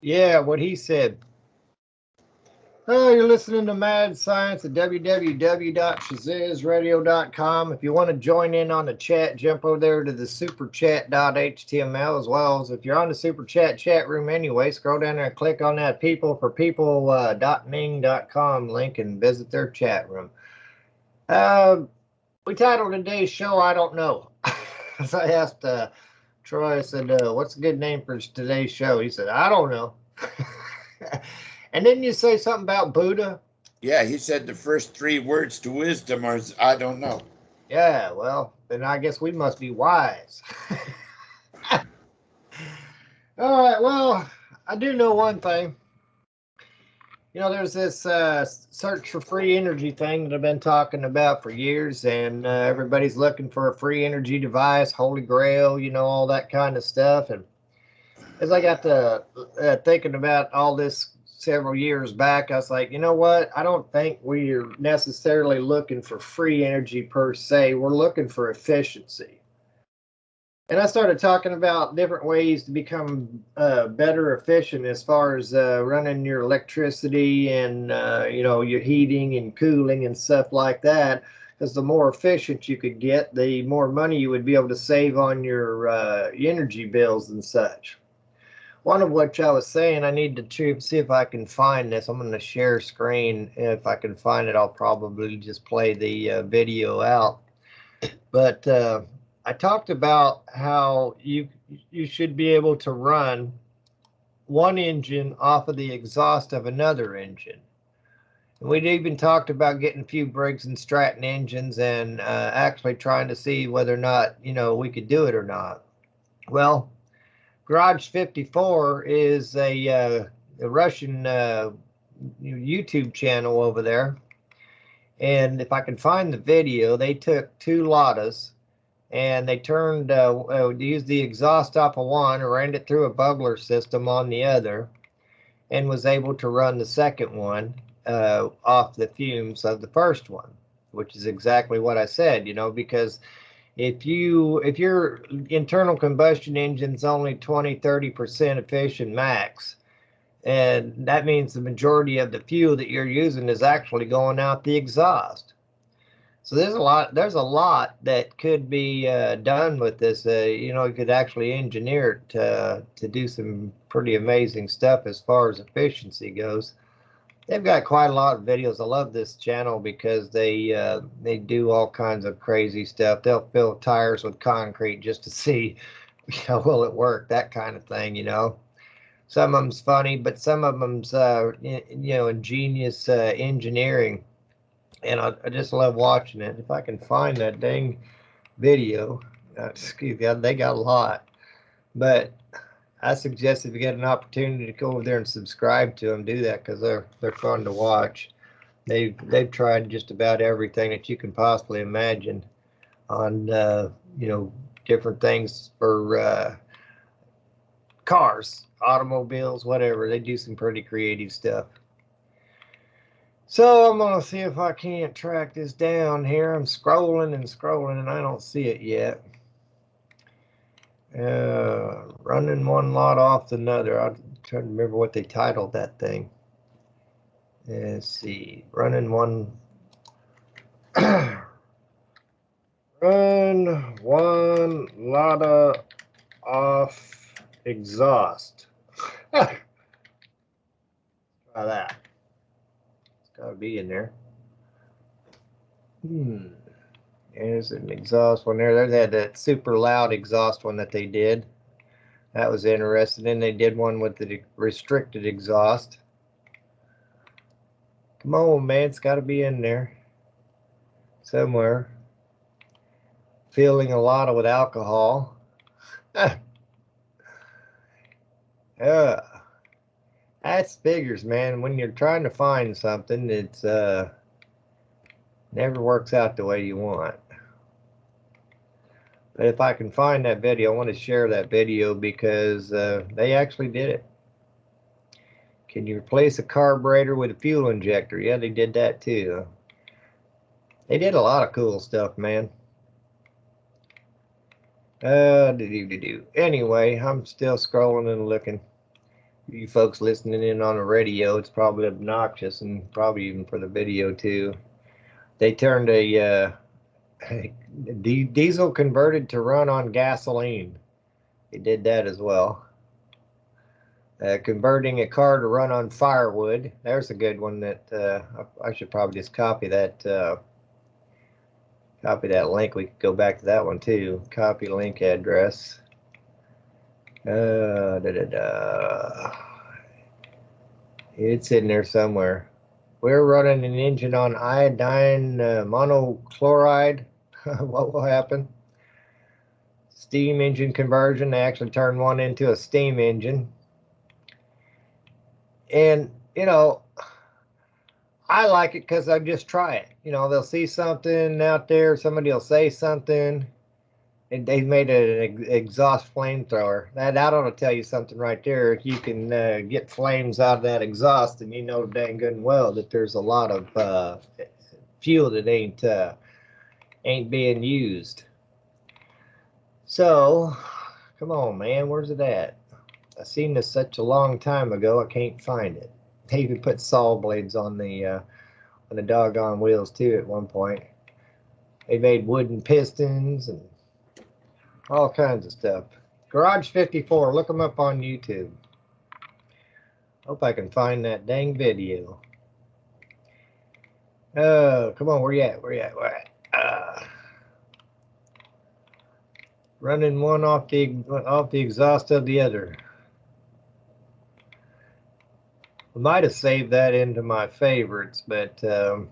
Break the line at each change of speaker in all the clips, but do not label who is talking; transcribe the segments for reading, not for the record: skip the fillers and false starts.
Yeah, what he said. Oh, you're listening to Mad Science at www.shazizradio.com. If you want to join in on the chat, jump over there to the superchat.html, as well as if you're on the super chat room anyway, scroll down there and click on that peopleforpeople.ning.com link and visit their chat room. We titled today's show, I don't know. So I asked Troy, I said, what's a good name for today's show? He said, I don't know. And didn't you say something about Buddha?
Yeah, he said the first three words to wisdom are I don't know.
Yeah, well, then I guess we must be wise. All right, well, I do know one thing. You know, there's this search for free energy thing that I've been talking about for years, and everybody's looking for a free energy device, Holy Grail, you know, all that kind of stuff. And as I got to thinking about all this several years back, I was like, you know what? I don't think we're necessarily looking for free energy per se. We're looking for efficiency. And I started talking about different ways to become better efficient as far as running your electricity and, you know, your heating and cooling and stuff like that. Because the more efficient you could get, the more money you would be able to save on your energy bills and such. One of which I was saying I need to see if I can find this. I'm going to share screen. If I can find it, I'll probably just play the video out. But I talked about how you should be able to run one engine off of the exhaust of another engine. And we'd even talked about getting a few Briggs and Stratton engines and actually trying to see whether or not, you know, we could do it or not. Well, Garage 54 is a Russian YouTube channel over there. And if I can find the video, they took two Ladas and they turned, used the exhaust off of one, ran it through a bubbler system on the other, and was able to run the second one off the fumes of the first one, which is exactly what I said, you know, because if your internal combustion engine's only 20-30% efficient max, and that means the majority of the fuel that you're using is actually going out the exhaust. So there's a lot that could be done with this. You know, you could actually engineer it to do some pretty amazing stuff as far as efficiency goes. They've got quite a lot of videos. I love this channel because they do all kinds of crazy stuff. They'll fill tires with concrete just to see, you know, will it work, that kind of thing, you know. Some of them's funny, but some of them's you know, ingenious engineering, and I just love watching it. If I can find that dang video, excuse me, they got a lot, but I suggest if you get an opportunity to go over there and subscribe to them, do that because they're fun to watch. They've tried just about everything that you can possibly imagine on you know, different things for cars, automobiles, whatever. They do some pretty creative stuff. So I'm gonna see if I can't track this down here. I'm scrolling and scrolling and I don't see it yet. Running one lot off another. I'm trying to remember what they titled that thing. Let's see. Running one. Run one lot off exhaust. Try that. It's got to be in there. There's an exhaust one there. They had that super loud exhaust one that they did. That was interesting. Then they did one with the restricted exhaust. Come on, man. It's got to be in there somewhere. Feeling a lot with alcohol. That's figures, man. When you're trying to find something, it's never works out the way you want. But if I can find that video, I want to share that video because they actually did it. Can you replace a carburetor with a fuel injector? Yeah, they did that too. They did a lot of cool stuff, man. Anyway, I'm still scrolling and looking. You folks listening in on the radio, it's probably obnoxious, and probably even for the video too. They turned a diesel converted to run on gasoline. They did that as well. Converting a car to run on firewood. There's a good one that I should probably just copy that. Copy that link. We could go back to that one too. Copy link address. It's in there somewhere. We're running an engine on iodine monochloride. What will happen? Steam engine conversion. They actually turn one into a steam engine. And, you know, I like it because I just try it. You know, they'll see something out there, somebody will say something, and they've made an exhaust flamethrower. That ought to tell you something right there. If you can get flames out of that exhaust, then you know dang good and well that there's a lot of fuel that ain't being used. So, come on, man, where's it at? I seen this such a long time ago, I can't find it. They even put saw blades on the doggone wheels too at one point. They made wooden pistons and all kinds of stuff. Garage 54, look them up on YouTube. Hope I can find that dang video. Oh, come on, where you at? Where you at? Where you at? Running one off the exhaust of the other. I might have saved that into my favorites, but I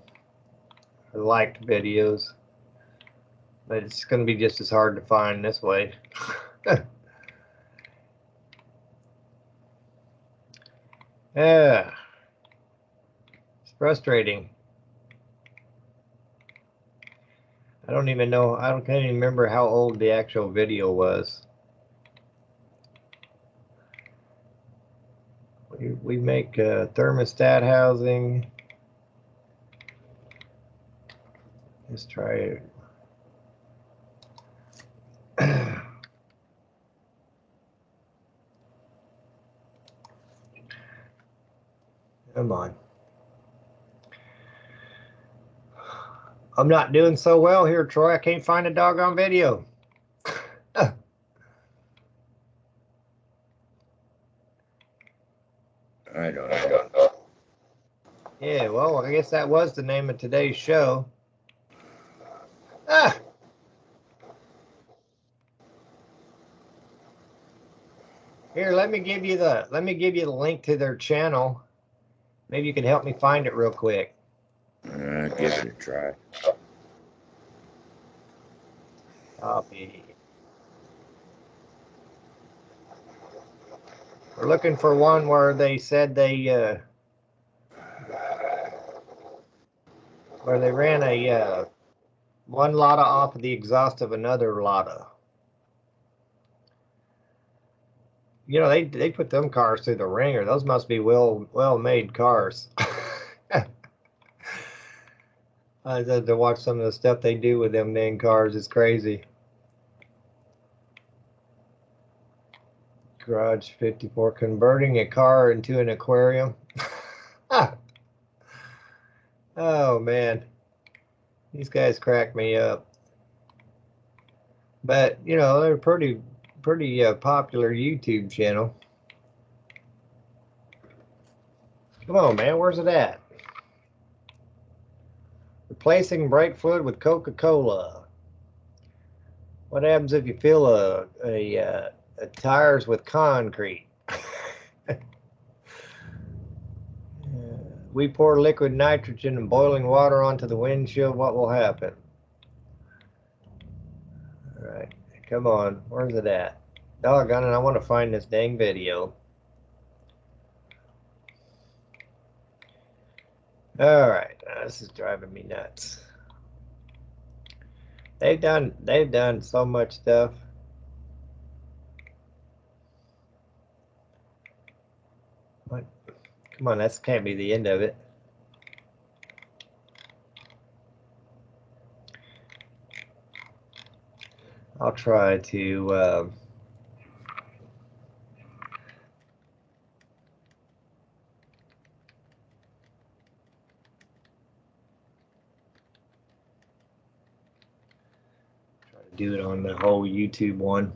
liked videos. But it's going to be just as hard to find this way. Yeah, it's frustrating. I don't even know. Can't even remember how old the actual video was. We make thermostat housing. Let's try it. Come on. I'm not doing so well here, Troy. I can't find a doggone video.
I don't know.
Yeah, well, I guess that was the name of today's show. Ah. Here, let me give you the link to their channel. Maybe you can help me find it real quick.
Give it a try.
Copy. We're looking for one where they said they where they ran a one Lada off of the exhaust of another Lada. You know, they put them cars through the ringer. Those must be well made cars. I had to watch some of the stuff they do with them dang cars. It's crazy. Garage 54, converting a car into an aquarium. Oh man, these guys crack me up. But you know, they're pretty popular YouTube channel. Come on, man, where's it at? Replacing brake fluid with Coca-Cola. What happens if you fill a tires with concrete? We pour liquid nitrogen and boiling water onto the windshield. What will happen? All right, come on. Where's it at? Doggone it, I want to find this dang video. All right, this is driving me nuts. They've done so much stuff. What? Come on, that can't be the end of it. I'll try to Do it on the whole YouTube one.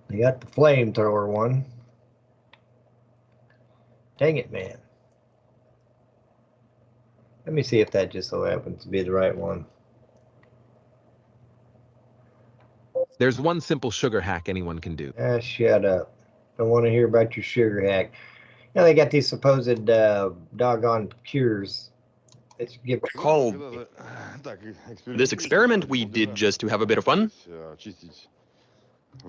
They got the flamethrower one. Dang it, man. Let me see if that just so happens to be the right one.
There's one simple sugar hack anyone can do.
Shut up. Don't want to hear about your sugar hack. You know, they got these supposed doggone cures. It's give
Called this experiment we did just to have a bit of fun.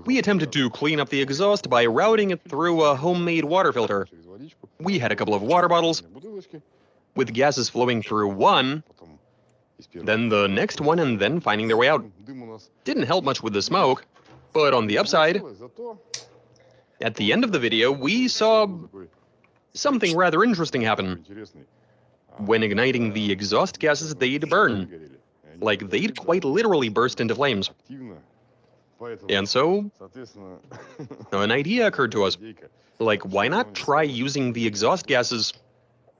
We attempted to clean up the exhaust by routing it through a homemade water filter. We had a couple of water bottles with gases flowing through one, then the next one, and then finding their way out. Didn't help much with the smoke, but on the upside, at the end of the video, we saw something rather interesting happen. When igniting the exhaust gases, they'd burn. Like they'd quite literally burst into flames. And so, an idea occurred to us. Like, why not try using the exhaust gases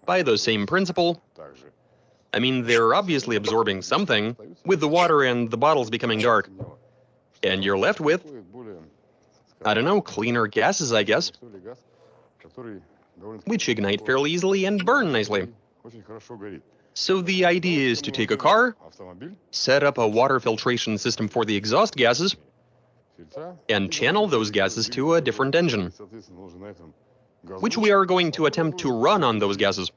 by the same principle? I mean, they're obviously absorbing something, with the water and the bottles becoming dark. And you're left with, I don't know, cleaner gases, I guess, which ignite fairly easily and burn nicely. So the idea is to take a car, set up a water filtration system for the exhaust gases, and channel those gases to a different engine, which we are going to attempt to run on those gases.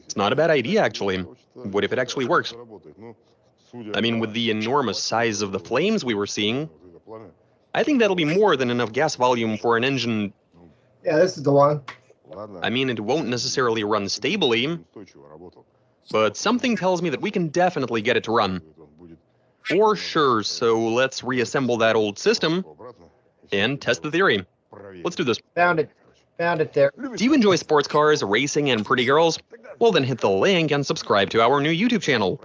It's not a bad idea, actually. What if it actually works? I mean, with the enormous size of the flames we were seeing, I think that'll be more than enough gas volume for an engine.
Yeah, this is the one.
I mean, it won't necessarily run stably, but something tells me that we can definitely get it to run. For sure, so let's reassemble that old system and test the theory. Let's do this.
Found it. Found it there.
Do you enjoy sports cars, racing, and pretty girls? Well, then hit the link and subscribe to our new YouTube channel,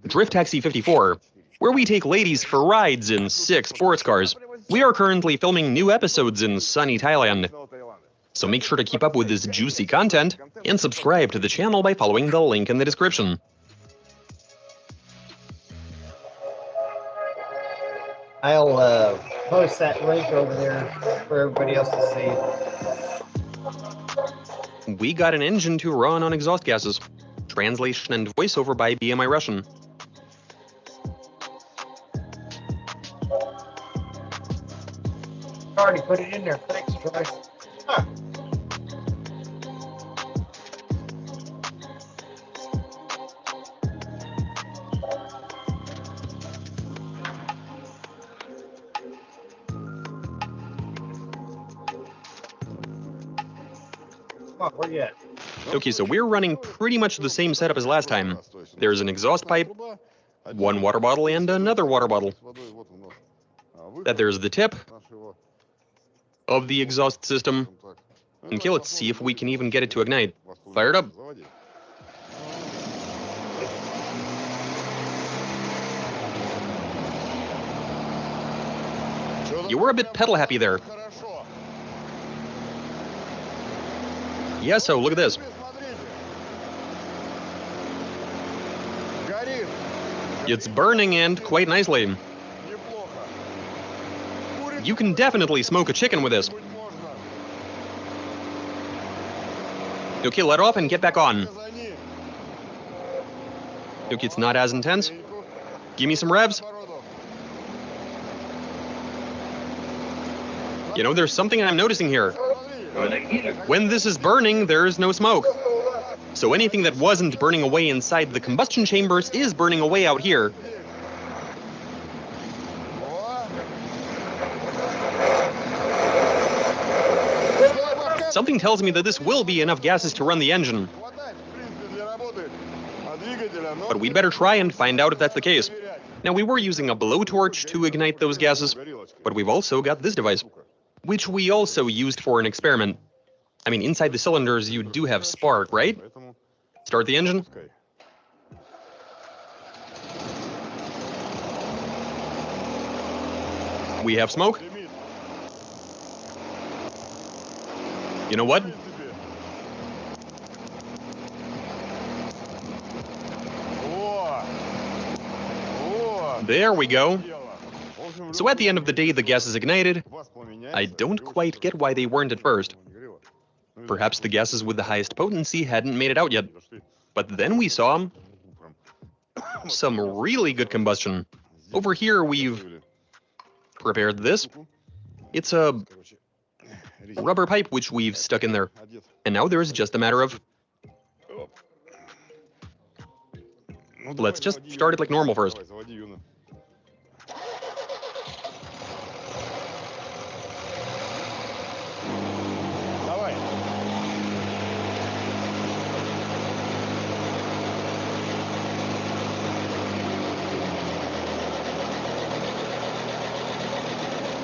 Drift Taxi 54, where we take ladies for rides in 6 sports cars. We are currently filming new episodes in sunny Thailand. So make sure to keep up with this juicy content and subscribe to the channel by following the link in the description.
I'll post that link over there for everybody else to see.
We got an engine to run on exhaust gases. Translation and voiceover by BMI Russian.
Already put it in there. Thanks, Troy. Huh. Oh, where you at?
Okay, so we're running pretty much the same setup as last time. There's an exhaust pipe, one water bottle, and another water bottle. That there's the tip of the exhaust system. Okay, let's see if we can even get it to ignite. Fire it up. You were a bit pedal happy there. Yeah, so look at this. It's burning and quite nicely. You can definitely smoke a chicken with this. Okay, let off and get back on. Okay, it's not as intense. Give me some revs. You know, there's something I'm noticing here. When this is burning, there's no smoke. So anything that wasn't burning away inside the combustion chambers is burning away out here. Something tells me that this will be enough gases to run the engine. But we'd better try and find out if that's the case. Now, we were using a blowtorch to ignite those gases, but we've also got this device, which we also used for an experiment. I mean, inside the cylinders, you do have spark, right? Start the engine. We have smoke. You know what? There we go. So at the end of the day, the gas is ignited. I don't quite get why they weren't at first. Perhaps the gases with the highest potency hadn't made it out yet. But then we saw some really good combustion. Over here, we've prepared this. It's a rubber pipe which we've stuck in there. And now there is just a matter of... Let's just start it like normal first.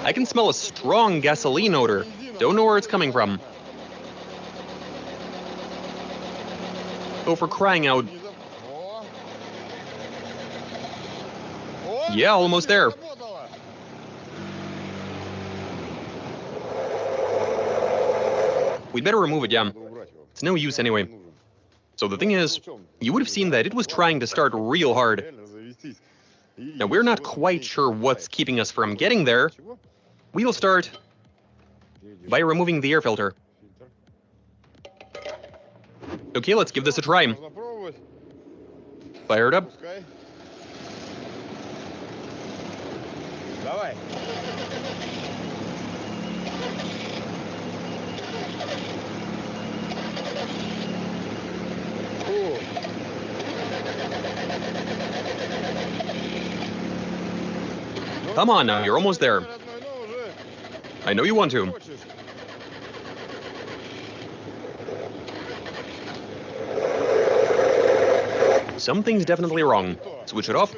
I can smell a strong gasoline odor. Don't know where it's coming from. Oh, for crying out. Yeah, almost there. We'd better remove it, yeah. It's no use anyway. So the thing is, you would have seen that it was trying to start real hard. Now we're not quite sure what's keeping us from getting there. We'll start by removing the air filter. Okay, let's give this a try. Fire it up. Come on now, you're almost there. I know you want to. Something's definitely wrong. Switch it off.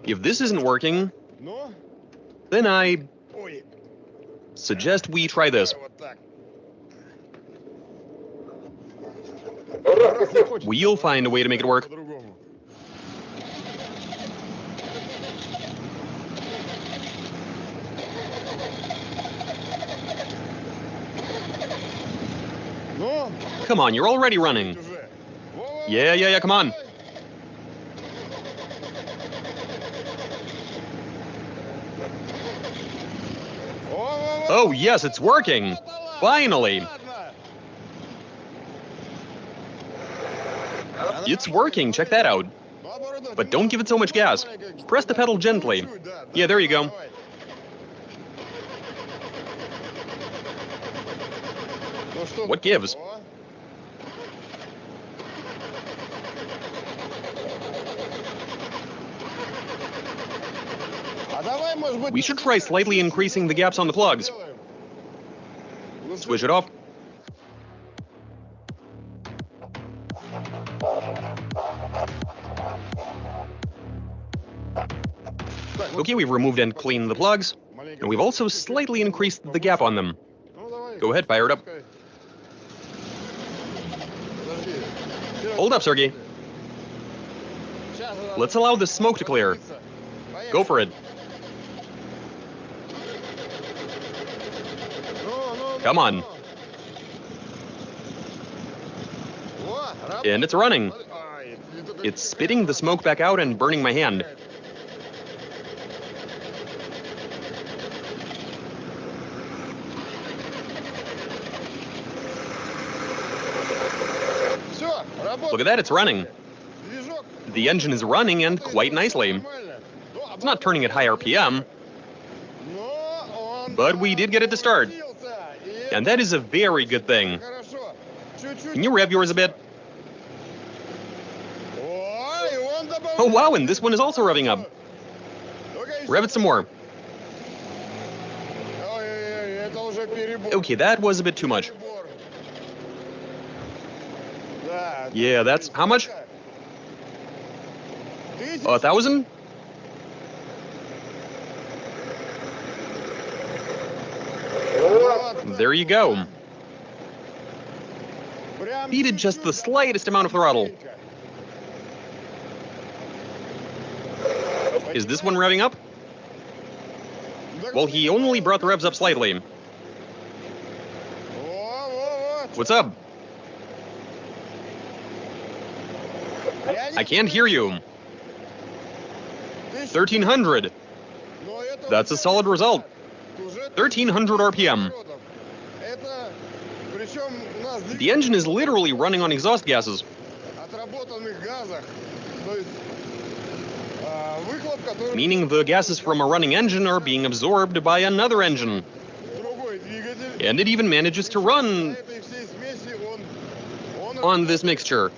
If this isn't working, then I suggest we try this. We'll find a way to make it work. Come on, you're already running. Yeah, come on. Oh, yes, it's working. Finally. It's working, check that out. But don't give it so much gas. Press the pedal gently. Yeah, there you go. What gives? We should try slightly increasing the gaps on the plugs. Switch it off. Okay, we've removed and cleaned the plugs, and we've also slightly increased the gap on them. Go ahead, fire it up. Hold up, Sergey. Let's allow the smoke to clear. Go for it. Come on. And it's running. It's spitting the smoke back out and burning my hand. Look at that, it's running. The engine is running and quite nicely. It's not turning at high RPM, but we did get it to start. And that is a very good thing. Can you rev yours a bit? Oh wow, and this one is also revving up. Rev it some more. Okay, that was a bit too much. Yeah, that's... how much? 1,000? There you go. Needed just the slightest amount of throttle. Is this one revving up? Well, he only brought the revs up slightly. What's up? I can't hear you. 1300. That's a solid result. 1300 RPM. The engine is literally running on exhaust gases. Meaning the gases from a running engine are being absorbed by another engine. And it even manages to run on this mixture.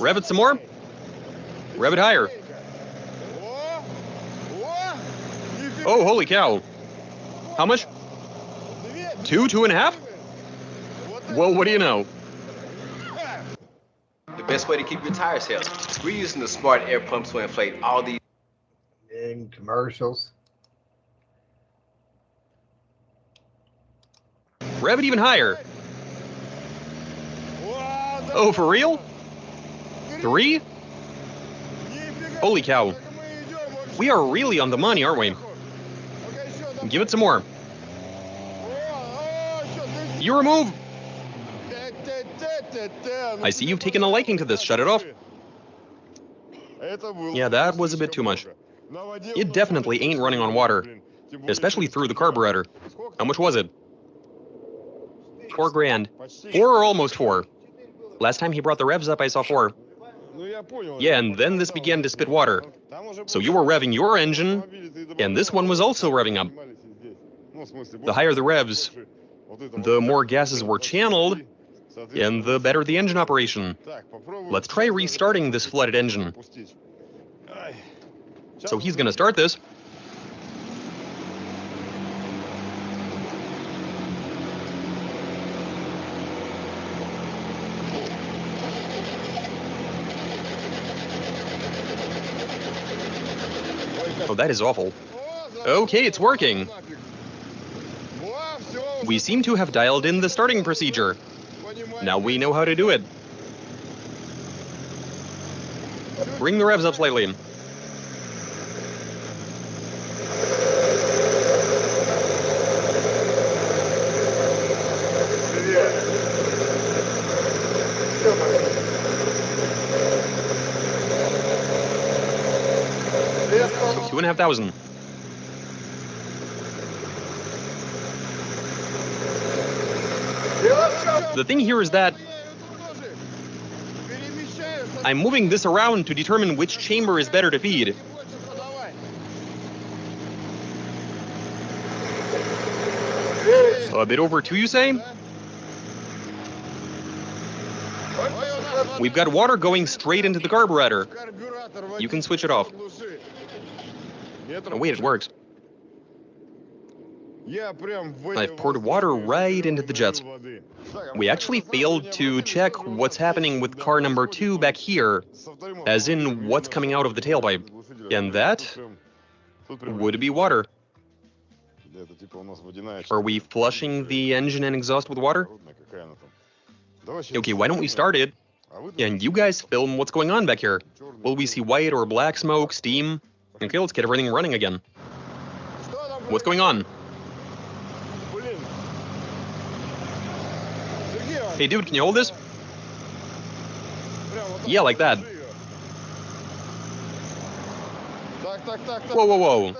Rev it some more. Rev it higher. Oh, holy cow. How much? 2.5? Well, what do you know?
The best way to keep your tires healthy. We're using the smart air pumps to inflate all these.
In commercials.
Rev it even higher. Oh, for real? 3? Holy cow. We are really on the money, aren't we? Give it some more. You remove. I see you've taken a liking to this. Shut it off. Yeah, that was a bit too much. It definitely ain't running on water, especially through the carburetor. How much was it? 4 grand. 4 or almost 4. Last time he brought the revs up, I saw 4. Yeah, and then this began to spit water. So you were revving your engine, and this one was also revving up. The higher the revs, the more gases were channeled, and the better the engine operation. Let's try restarting this flooded engine. So he's gonna start this. Oh, that is awful. Okay, it's working. We seem to have dialed in the starting procedure. Now we know how to do it. Bring the revs up slightly. So 2,500. The thing here is that I'm moving this around to determine which chamber is better to feed. A bit over 2, you say? We've got water going straight into the carburetor. You can switch it off. Oh, wait, it works. I've poured water right into the jets. We actually failed to check what's happening with car number 2 back here, as in what's coming out of the tailpipe. And that would be water. Are we flushing the engine and exhaust with water? Okay, why don't we start it, and you guys film what's going on back here. Will we see white or black smoke, steam? Okay, let's get everything running again. What's going on? Hey dude, can you hold this? Yeah, like that. Whoa, whoa, whoa.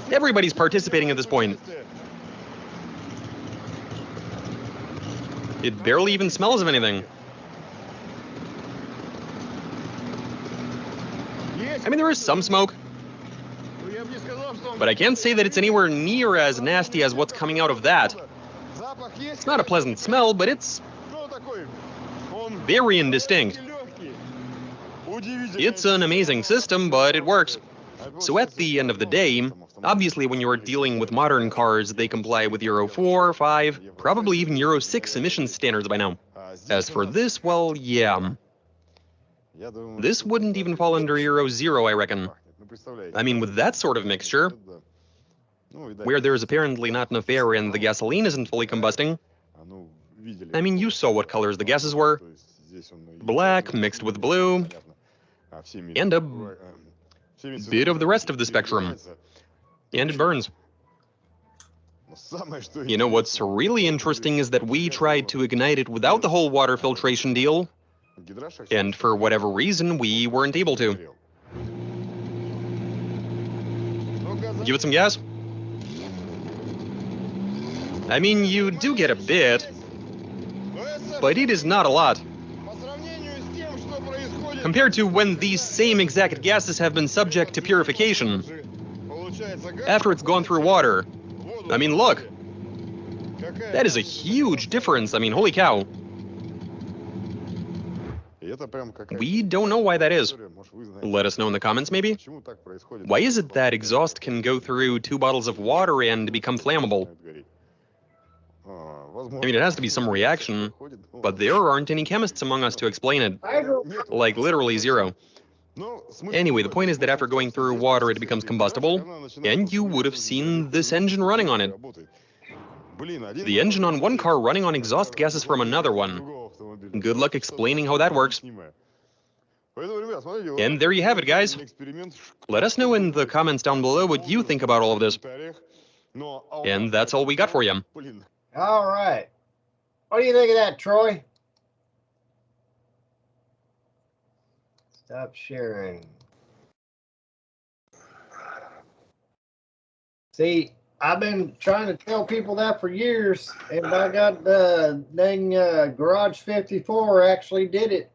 Everybody's participating at this point. It barely even smells of anything. I mean, there is some smoke, but I can't say that it's anywhere near as nasty as what's coming out of that. It's not a pleasant smell, but it's very indistinct. It's an amazing system, but it works. So at the end of the day, obviously when you're dealing with modern cars, they comply with Euro 4, 5, probably even Euro 6 emissions standards by now. As for this, well, yeah. This wouldn't even fall under Euro 0, I reckon. I mean, with that sort of mixture, where there's apparently not enough air and the gasoline isn't fully combusting, I mean, you saw what colors the gases were. Black mixed with blue, and a bit of the rest of the spectrum. And it burns. You know what's really interesting is that we tried to ignite it without the whole water filtration deal, and for whatever reason, we weren't able to. Give it some gas. I mean, you do get a bit, but it is not a lot. Compared to when these same exact gases have been subject to purification, after it's gone through water. I mean, look. That is a huge difference. I mean, holy cow. We don't know why that is. Let us know in the comments, maybe. Why is it that exhaust can go through 2 bottles of water and become flammable? I mean, it has to be some reaction, but there aren't any chemists among us to explain it. Like, literally zero. Anyway, the point is that after going through water, it becomes combustible, and you would have seen this engine running on it. The engine on one car running on exhaust gases from another one. Good luck explaining how that works. And there you have it, guys. Let us know in the comments down below what you think about all of this. And that's all we got for you.
All right. What do you think of that, Troy? Stop sharing. See, I've been trying to tell people that for years, and I got the dang Garage 54 actually did it.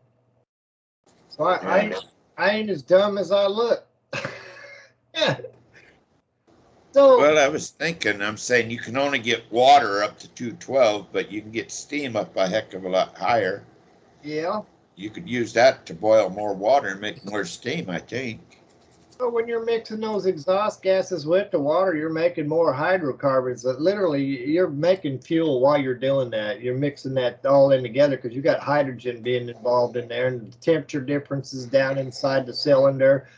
So I ain't as dumb as I look. Yeah. So,
Well, I was thinking, I'm saying you can only get water up to 212, but you can get steam up a heck of a lot higher.
yeah.
You could use that to boil more water and make more steam, I think.
So when you're mixing those exhaust gases with the water, you're making more hydrocarbons. Literally, you're making fuel while you're doing that. You're mixing that all in together because you got hydrogen being involved in there, and the temperature differences down inside the cylinder.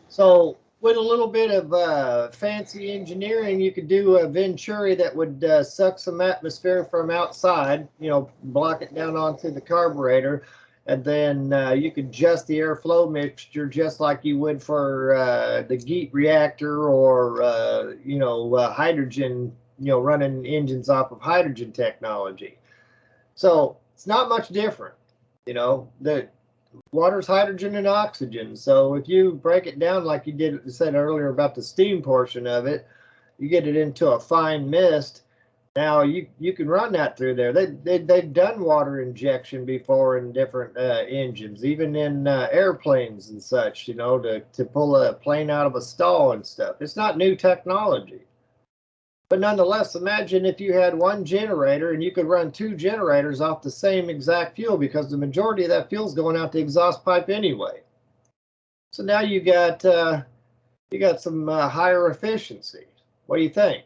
So with a little bit of fancy engineering, you could do a Venturi that would suck some atmosphere from outside, you know, block it down onto the carburetor. And then you could adjust the airflow mixture just like you would for the GEAT reactor or, you know, hydrogen, you know, running engines off of hydrogen technology. So it's not much different. You know, the water's hydrogen and oxygen. So if you break it down like you said earlier about the steam portion of it, you get it into a fine mist. Now you can run that through there. They've done water injection before in different engines, even in airplanes and such. You know, to pull a plane out of a stall and stuff. It's not new technology, but nonetheless, imagine if you had one generator and you could run 2 generators off the same exact fuel, because the majority of that fuel is going out the exhaust pipe anyway. So now you got some higher efficiency. What do you think?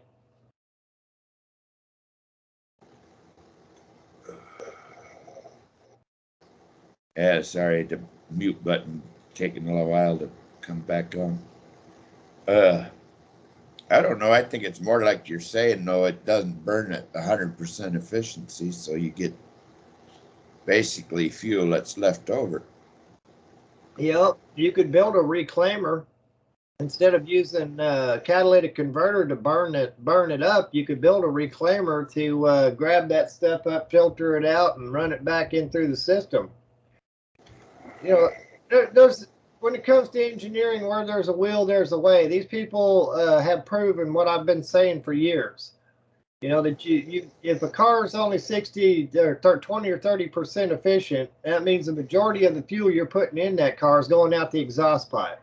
Yeah, sorry, the mute button taking a little while to come back on. I don't know. I think it's more like you're saying, no, it doesn't burn at 100% efficiency, so you get basically fuel that's left over.
Yep, you could build a reclaimer. Instead of using a catalytic converter to burn it up, you could build a reclaimer to grab that stuff up, filter it out, and run it back in through the system. You know, there's when it comes to engineering, where there's a will, there's a way. These people have proven what I've been saying for years. You know, that you if a car is only 60 or 20 or 30% efficient, that means the majority of the fuel you're putting in that car is going out the exhaust pipe.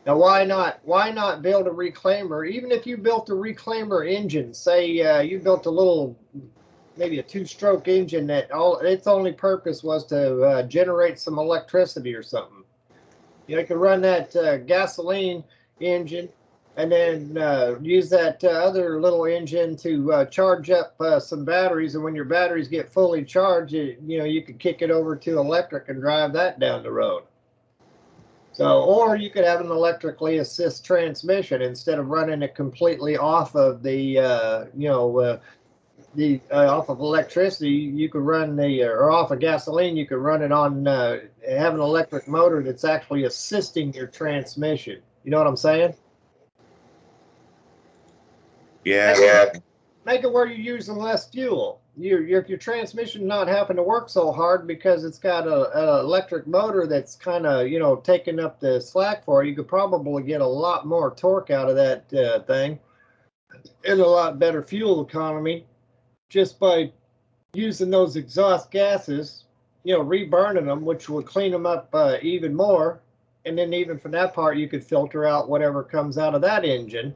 Now, why not build a reclaimer? Even if you built a reclaimer engine, say you built a little, maybe a 2-stroke engine that its only purpose was to generate some electricity or something. You know, you could run that gasoline engine and then use that other little engine to charge up some batteries. And when your batteries get fully charged, you know, you could kick it over to electric and drive that down the road. So, or you could have an electrically assist transmission instead of running it completely off of the, off of electricity. You could run or off of gasoline. You could run it on, have an electric motor that's actually assisting your transmission. You know what I'm saying?
Yeah.
Make it where you're using less fuel. If your transmission not having to work so hard because it's got a electric motor that's kind of, you know, taking up the slack for it, you could probably get a lot more torque out of that thing and a lot better fuel economy just by using those exhaust gases, you know, reburning them, which would clean them up even more. And then even from that part, you could filter out whatever comes out of that engine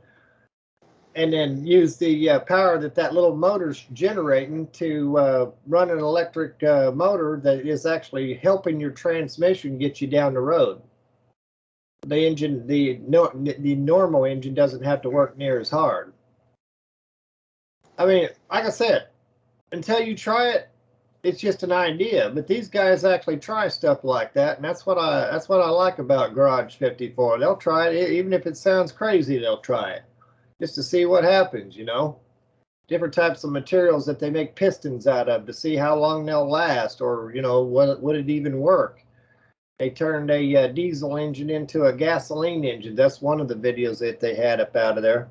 and then use the power that little motor's generating to run an electric motor that is actually helping your transmission get you down the road. The engine, the normal engine doesn't have to work near as hard. I mean, like I said, until you try it, it's just an idea. But these guys actually try stuff like that, and that's what I like about Garage 54. They'll try it, even if it sounds crazy. They'll try it just to see what happens. You know, different types of materials that they make pistons out of to see how long they'll last, or you know, would it even work? They turned a diesel engine into a gasoline engine. That's one of the videos that they had up out of there.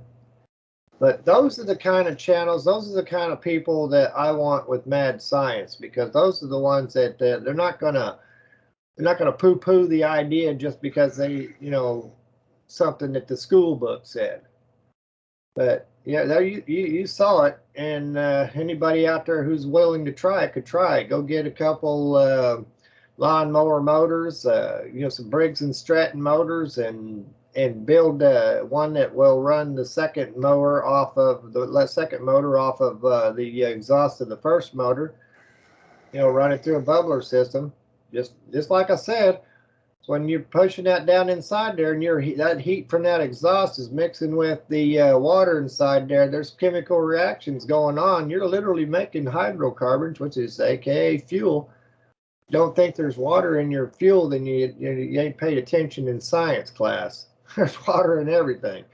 But those are the kind of channels, those are the kind of people that I want with Mad Science, because those are the ones that they're not gonna poo-poo the idea just because they, you know, something that the school book said. But yeah, there you saw it, and anybody out there who's willing to try it could try it. Go get a couple lawnmower motors, you know, some Briggs and Stratton motors, and build one that will run the second motor off of the exhaust of the first motor. You know, run it through a bubbler system. Just like I said, when you're pushing that down inside there, and that heat from that exhaust is mixing with the water inside there, there's chemical reactions going on. You're literally making hydrocarbons, which is AKA fuel. Don't think there's water in your fuel, then you ain't paid attention in science class. There's water in everything.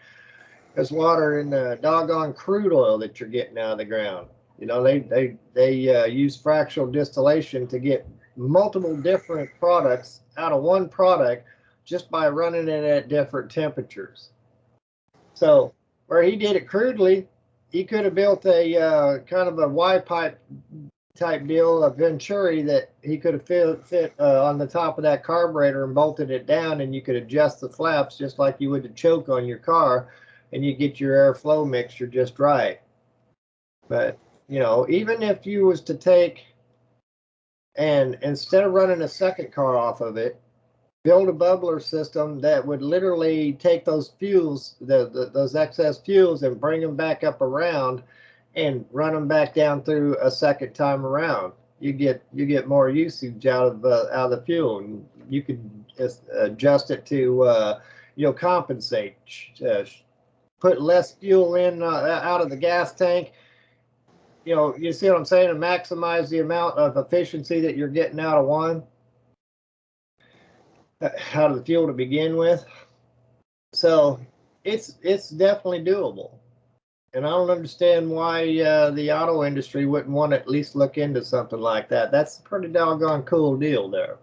There's water in the doggone crude oil that you're getting out of the ground. You know, they use fractional distillation to get multiple different products out of one product just by running it at different temperatures. So where he did it crudely, he could have built a kind of a Y pipe type deal, a Venturi that he could have fit on the top of that carburetor and bolted it down, and you could adjust the flaps just like you would the choke on your car, and you get your airflow mixture just right. But you know, even if you was to take and instead of running a second car off of it, build a bubbler system that would literally take those fuels, those excess fuels, and bring them back up around and run them back down through a second time around. You get more usage out of the fuel, and you could adjust it to you know, compensate, put less fuel in out of the gas tank. You know, you see what I'm saying, and maximize the amount of efficiency that you're getting out of one, out of the fuel to begin with. So it's definitely doable. And I don't understand why the auto industry wouldn't want to at least look into something like that. That's a pretty doggone cool deal there.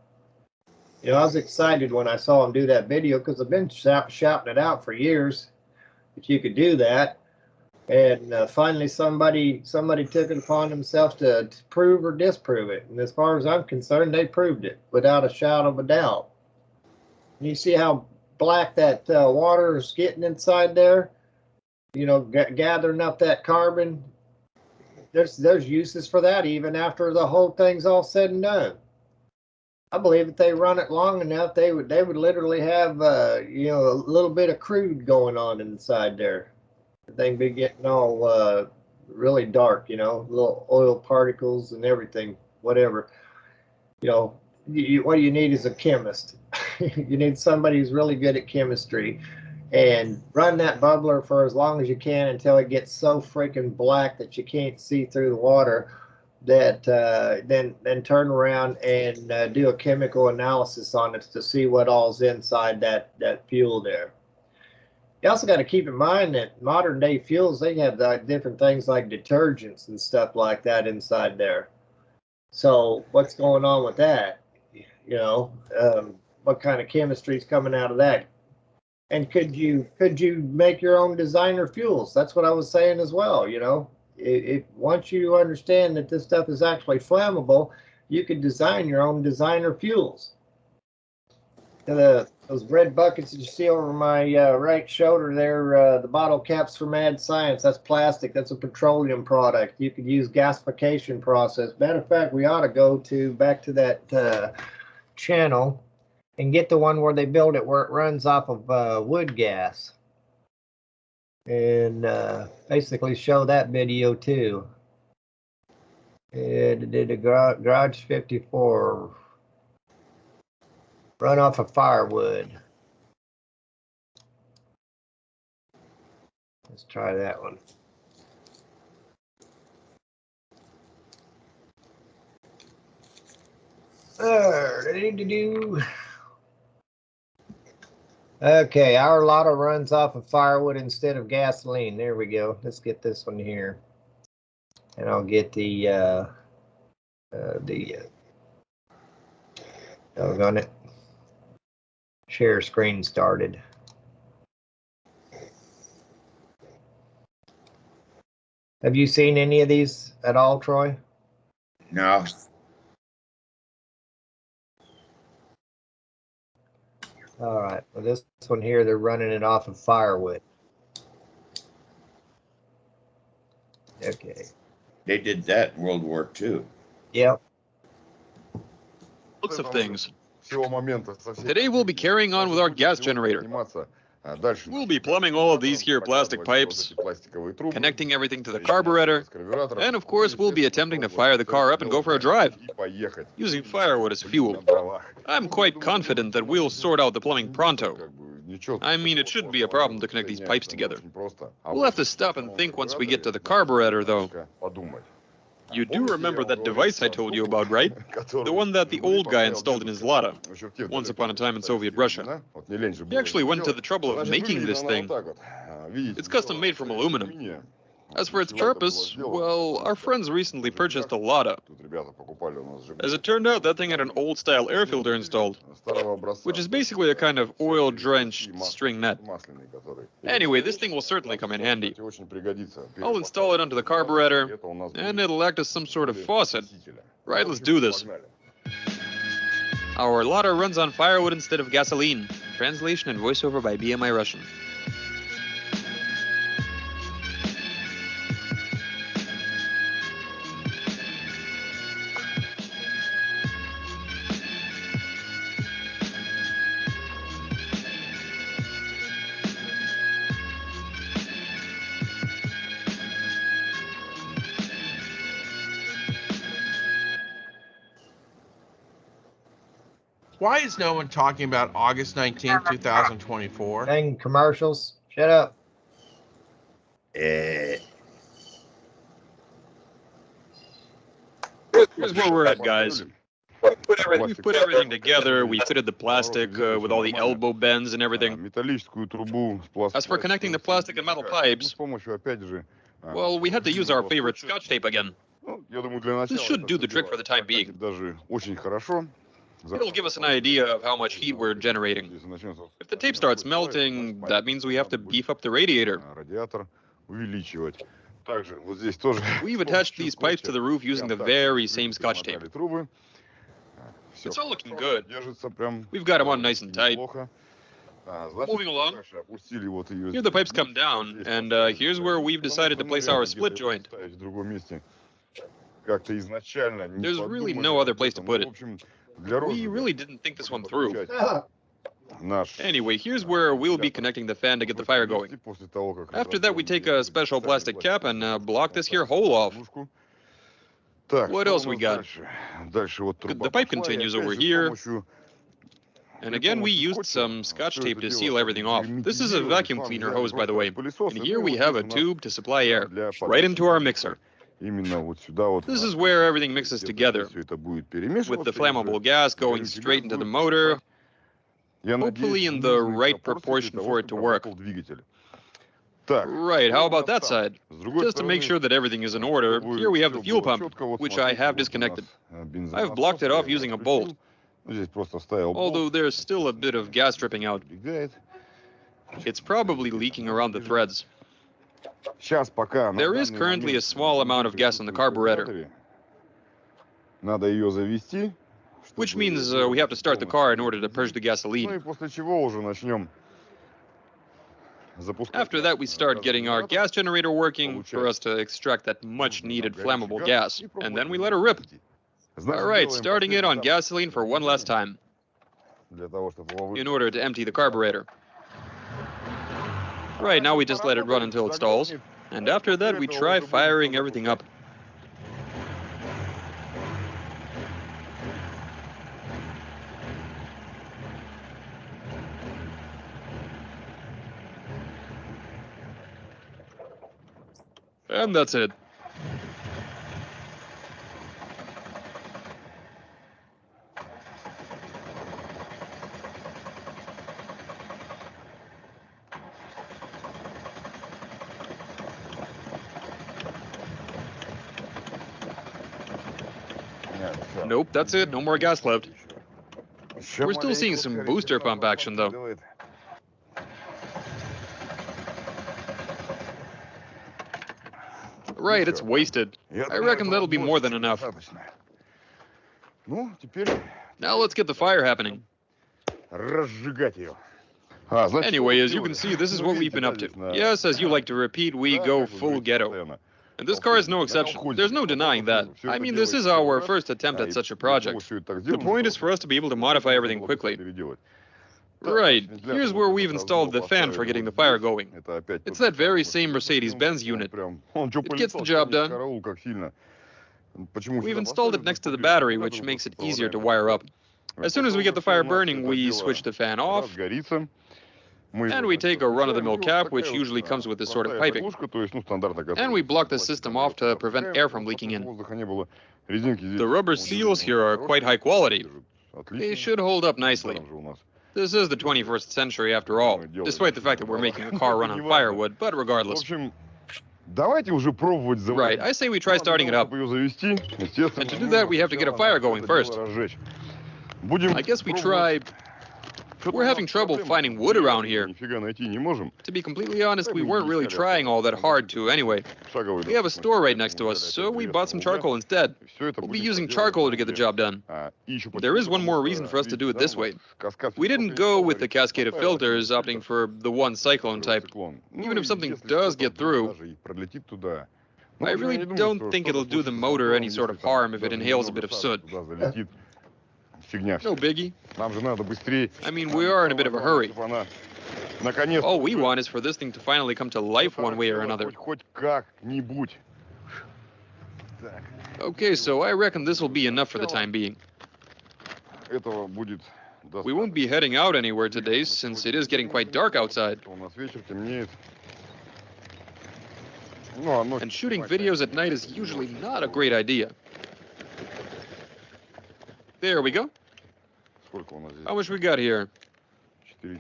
You know, I was excited when I saw him do that video because I've been shouting it out for years that you could do that. And finally somebody took it upon themselves to prove or disprove it. And as far as I'm concerned, they proved it without a shadow of a doubt. And you see how black that water is getting inside there? You know, gathering up that carbon. There's uses for that even after the whole thing's all said and done. I believe if they run it long enough, they would literally have you know, a little bit of crude going on inside there. The thing be getting all really dark, you know, little oil particles and everything, whatever. You know, what you need is a chemist. You need somebody who's really good at chemistry. And run that bubbler for as long as you can until it gets so freaking black that you can't see through the water. That then turn around and do a chemical analysis on it to see what all's inside that fuel there. You also got to keep in mind that modern day fuels, they have different things like detergents and stuff like that inside there. So what's going on with that? You know, what kind of chemistry is coming out of that? And could you make your own designer fuels? That's what I was saying as well. You know, once you understand that this stuff is actually flammable, you could design your own designer fuels. Those red buckets that you see over my right shoulder there, the bottle caps for Mad Science, that's plastic. That's a petroleum product. You could use gasification process. Matter of fact, we ought to go back to that channel and get the one where they build it where it runs off of wood gas. And basically show that video too. It did a Garage 54. Run off of firewood. Let's try that one. Okay, our Lotto runs off of firewood instead of gasoline. There we go. Let's get this one here. And I'll get doggone it. Share screen started. Have you seen any of these at all, Troy?
No.
All right. Well, this one here, they're running it off of firewood. Okay.
They did that in World War II.
Yep.
Looks of things. Today we'll be carrying on with our gas generator. We'll be plumbing all of these here plastic pipes, connecting everything to the carburetor, and of course we'll be attempting to fire the car up and go for a drive, using firewood as fuel. I'm quite confident that we'll sort out the plumbing pronto. I mean, it shouldn't be a problem to connect these pipes together. We'll have to stop and think once we get to the carburetor, though. You do remember that device I told you about, right? The one that the old guy installed in his Lada, once upon a time in Soviet Russia. He actually went to the trouble of making this thing. It's custom made from aluminum. As for its purpose, well, our friends recently purchased a Lada. As it turned out, that thing had an old-style air filter installed, which is basically a kind of oil-drenched string net. Anyway, this thing will certainly come in handy. I'll install it onto the carburetor, and it'll act as some sort of faucet. Right, let's do this. Our Lada runs on firewood instead of gasoline. Translation and voiceover by BMI Russian.
Why is no one talking about August 19th, 2024?
Dang commercials. Shut up.
Here's where we're at, guys. We've put everything together. We fitted the plastic with all the elbow bends and everything. As for connecting the plastic and metal pipes, well, we had to use our favorite Scotch tape again. This should do the trick for the time being. It'll give us an idea of how much heat we're generating. If the tape starts melting, that means we have to beef up the radiator. We've attached these pipes to the roof using the very same Scotch tape. It's all looking good. We've got them on nice and tight. Moving along. Here the pipes come down, and here's where we've decided to place our split joint. There's really no other place to put it. We really didn't think this one through. Anyway, here's where we'll be connecting the fan to get the fire going. After that, we take a special plastic cap and block this here hole off. What else we got? The pipe continues over here. And again, we used some Scotch tape to seal everything off. This is a vacuum cleaner hose, by the way. And here we have a tube to supply air, right into our mixer. This is where everything mixes together, with the flammable gas going straight into the motor, hopefully in the right proportion for it to work. Right, how about that side? Just to make sure that everything is in order, here we have the fuel pump, which I have disconnected. I've blocked it off using a bolt, although there's still a bit of gas dripping out. It's probably leaking around the threads.
Сейчас пока.
There is currently a small amount of gas in the carburetor,
Надо ее завести.
which means we have to start the car in order to purge the
Ну и
gasoline.
после чего уже начнем запускать.
After that, we start getting our gas generator working for us to extract that much needed flammable gas, and then we let her rip. All right, starting it on gasoline for one last time in order to empty the carburetor. Right, now we just let it run until it stalls, and after that we try firing everything up. And that's it. Nope, that's it. No more gas left. We're still seeing some booster pump action, though. Right, it's wasted. I reckon that'll be more than enough. Now let's get the fire happening. Anyway, as you can see, this is what we've been up to. Yes, as you like to repeat, we go full ghetto. And this car is no exception. There's no denying that. I mean, this is our first attempt at such a project. The point is for us to be able to modify everything quickly. Right, here's where we've installed the fan for getting the fire going. It's that very same Mercedes-Benz unit. It gets the job done. We've installed it next to the battery, which makes it easier to wire up. As soon as we get the fire burning, we switch the fan off, and we take a run-of-the-mill cap, which usually comes with this sort of piping, and we block the system off to prevent air from leaking in. The rubber seals here are quite high quality. They should hold up nicely. This is the 21st century after all, despite the fact that we're making a car run on firewood, but regardless. Right, I say we try starting it up. And to do that, we have to get a fire going first. I guess we try... We're having trouble finding wood around here. To be completely honest, we weren't really trying all that hard to anyway. We have a store right next to us, so we bought some charcoal instead. We'll be using charcoal to get the job done. There is one more reason for us to do it this way. We didn't go with the cascade of filters, opting for the one cyclone type. Even if something does get through, I really don't think it'll do the motor any sort of harm if it inhales a bit of soot. No biggie. I mean, we are in a bit of a hurry. All we want is for this thing to finally come to life one way or another. Okay, so I reckon this will be enough for the time being. We won't be heading out anywhere today, since it is getting quite dark outside. And shooting videos at night is usually not a great idea. There we go. How much we got here?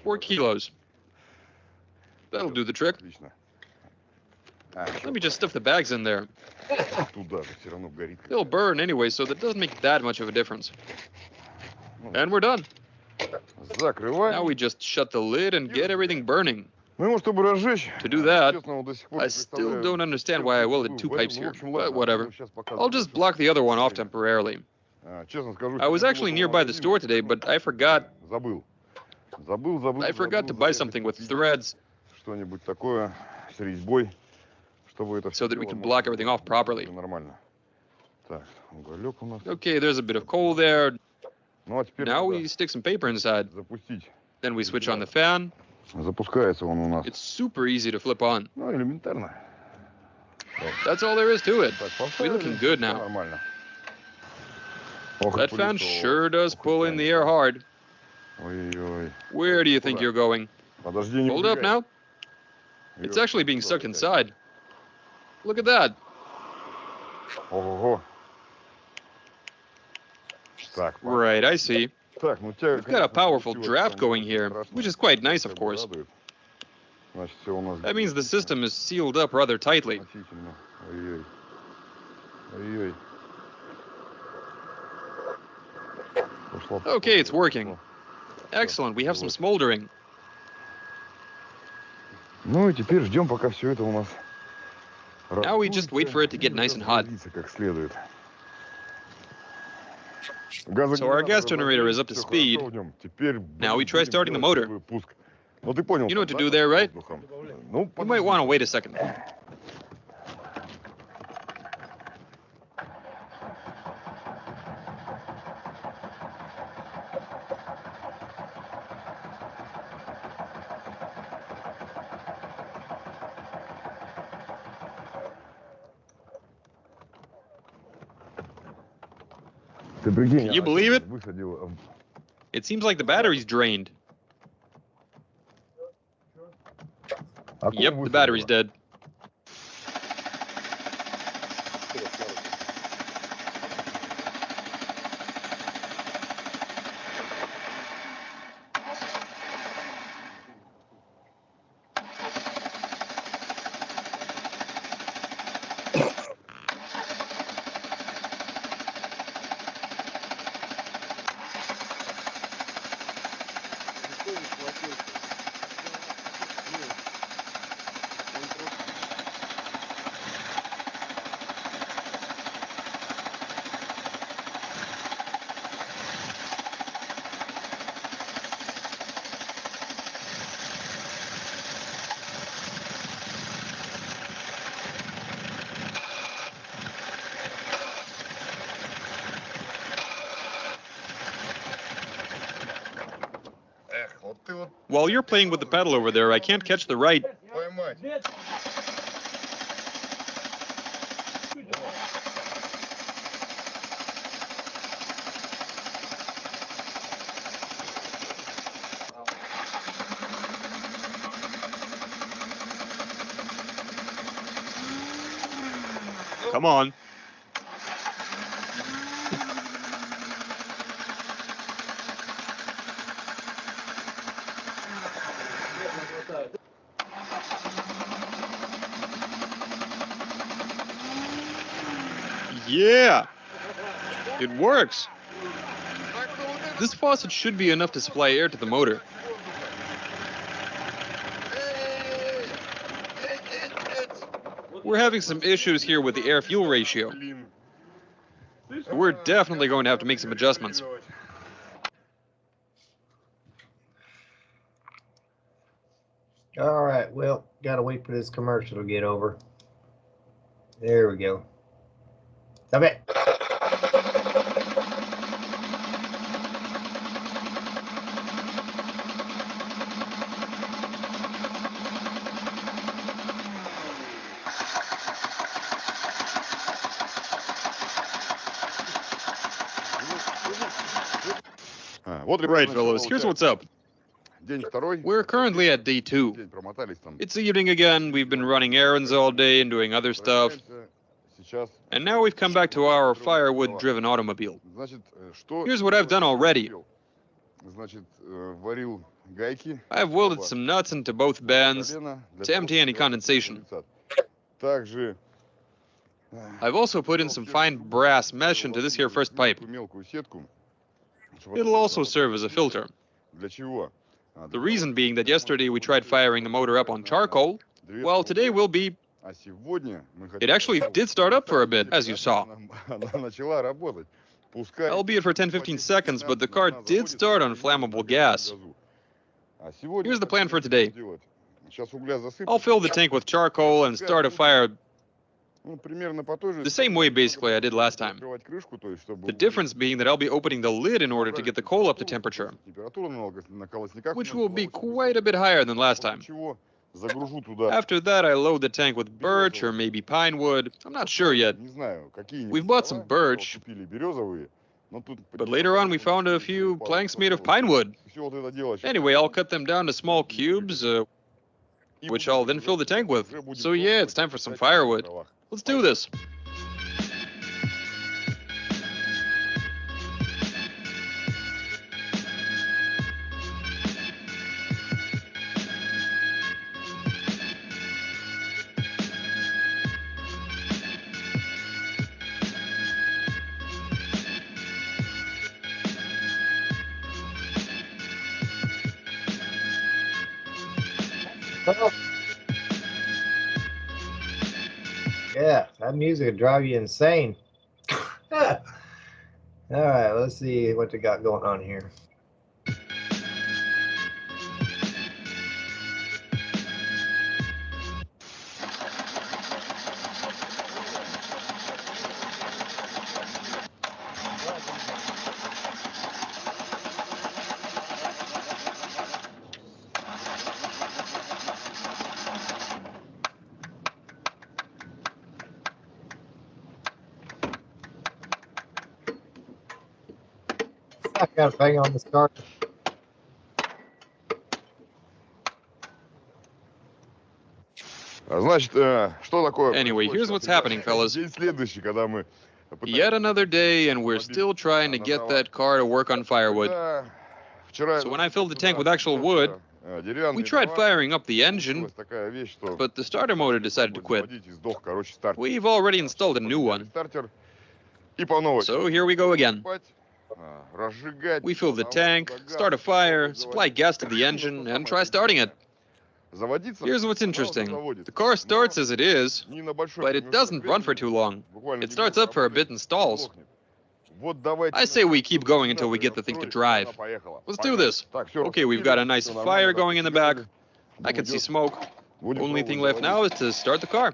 4 kilos. That'll do the trick. Let me just stuff the bags in there. They'll burn anyway, so that doesn't make that much of a difference. And we're done. Now we just shut the lid and get everything burning. To do that, I still don't understand why I welded 2 pipes here, but whatever. I'll just block the other one off temporarily. I was actually nearby the store today, but I forgot to buy something with threads so that we can block everything off properly. Okay, there's a bit of coal there. Now we stick some paper inside. Then we switch on the fan. It's super easy to flip on. That's all there is to it. We're looking good now. That fan sure does pull in the air hard. Where do you think you're going? Hold up now. It's actually being sucked inside. Look at that. Right, I see. We've got a powerful draft going here, which is quite nice, of course. That means the system is sealed up rather tightly. Okay, it's working. Excellent, we have some smoldering.
Ну и теперь ждем, пока все это у нас
Now we just wait for it to get nice and hot.
разгорится как следует.
So our gas generator is up to speed. Now we try starting the motor.
Ну ты понял.
You know what to do there, right?
Ну,
You might want to wait a second.
Ты прикинь,
Can you believe it?
высадил.
It seems like the battery's drained. Yep, the battery's dead. While you're playing with the pedal over there, I can't catch the right. Come on. Yeah, it works. This faucet should be enough to supply air to the motor. We're having some issues here with the air-fuel ratio. We're definitely going to have to make some adjustments.
All right, well, gotta wait for this commercial to get over. There we go. Stop it.
Вот,
Right, fellows, here's what's up.
День второй.
We're currently at day 2.
День промотались там.
It's evening again, we've been running errands all day and doing other stuff.
Сейчас.
And now we've come back to our firewood-driven automobile.
Значит, что...
Here's what I've done already.
Значит, варил гайки.
I've welded some nuts into both bands to empty any condensation.
Также...
I've also put in some fine brass mesh into this here first pipe.
Мелкую сетку.
It'll also serve as a filter.
Для чего?
The reason being that yesterday we tried firing the motor up on charcoal, while today will be...
А сегодня мы хотим...
It actually did start up for a bit, as you saw.
Она начала работать. Пускай...
Albeit for 10-15 seconds, but the car did start on flammable gas.
А сегодня...
Here's the plan for today.
Сейчас угля засыпем.
I'll fill the tank with charcoal and start a fire
Ну, примерно по той же...
the same way basically I did last time.
Открывать крышку, то есть, чтобы...
The difference being that I'll be opening the lid in order to get the coal up to temperature,
Температура на колосниках...
which will be quite a bit higher than last time.
Чего? Загружу туда.
After that, I load the tank with birch or maybe pine wood. I'm not sure yet.
Не знаю, какие...
We've bought some birch,
Купили березовые. Но тут...
but later on we found a few planks made of pine wood.
Всё вот это дело сейчас...
Anyway, I'll cut them down to small cubes, which I'll then fill the tank with. So yeah, it's time for some firewood. Let's do this.
Yeah, that music would drive you insane. All right, let's see what they got going on here. I got a thing on this car.
Значит, что такое?
Anyway,
происходит
here's
сейчас,
what's
ребята?
happening, fellas.
День следующий, когда мы
Yet another day, and we're still trying to get that car to work on firewood. So when I filled the tank with actual wood, we tried firing up the engine, but the starter motor decided to quit. We've already installed a new one. So here we go again. We fill the tank, start a fire, supply gas to the engine, and try starting it. Here's what's interesting. The car starts as it is, but it doesn't run for too long. It starts up for a bit and stalls. I say we keep going until we get the thing to drive. Let's do this. Okay, we've got a nice fire going in the back. I can see smoke. Only thing left now is to start the car.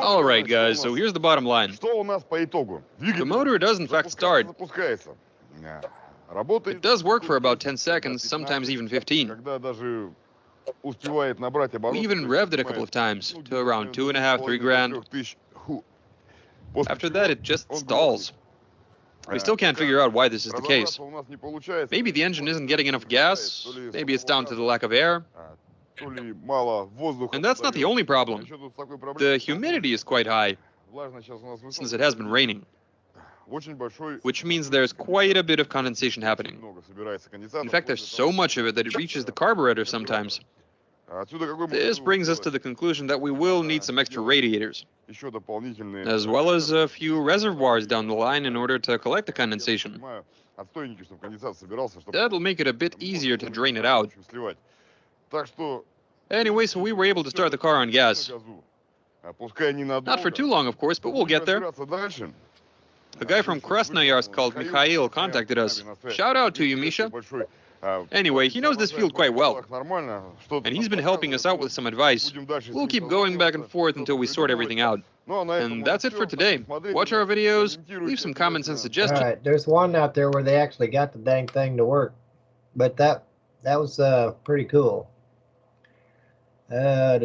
All right, guys, so here's the bottom line.
Что у нас по итогу?
The motor does in fact start.
Запускается.
It does work for about 10 seconds, sometimes even 15.
Когда даже успевает набрать
We
обороты,
even revved it a couple of times, to around 2.5, 3 grand. After that, it just stalls. We still can't figure out why this is the case. Maybe the engine isn't getting enough gas, maybe it's down to the lack of air. And that's not the only problem. The humidity is quite high, since it has been raining, which means there's quite a bit of condensation happening. In fact, there's so much of it that it reaches the carburetor sometimes. This brings us to the conclusion that we will need some extra radiators, as well as a few reservoirs down the line in order to collect the condensation. That'll make it a bit easier to drain it out. Anyway, so we were able to start the car on gas. Not for too long, of course, but we'll get there. A guy from Krasnoyarsk called Mikhail contacted us. Shout out to you, Misha. Anyway, he knows this field quite well, and he's been helping us out with some advice. We'll keep going back and forth until we sort everything out. And that's it for today. Watch our videos, leave some comments and suggestions.
All right, there's one out there where they actually got the dang thing to work, but that was pretty cool. Oh,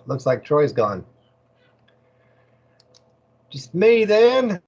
looks like Troy's gone. Just me then.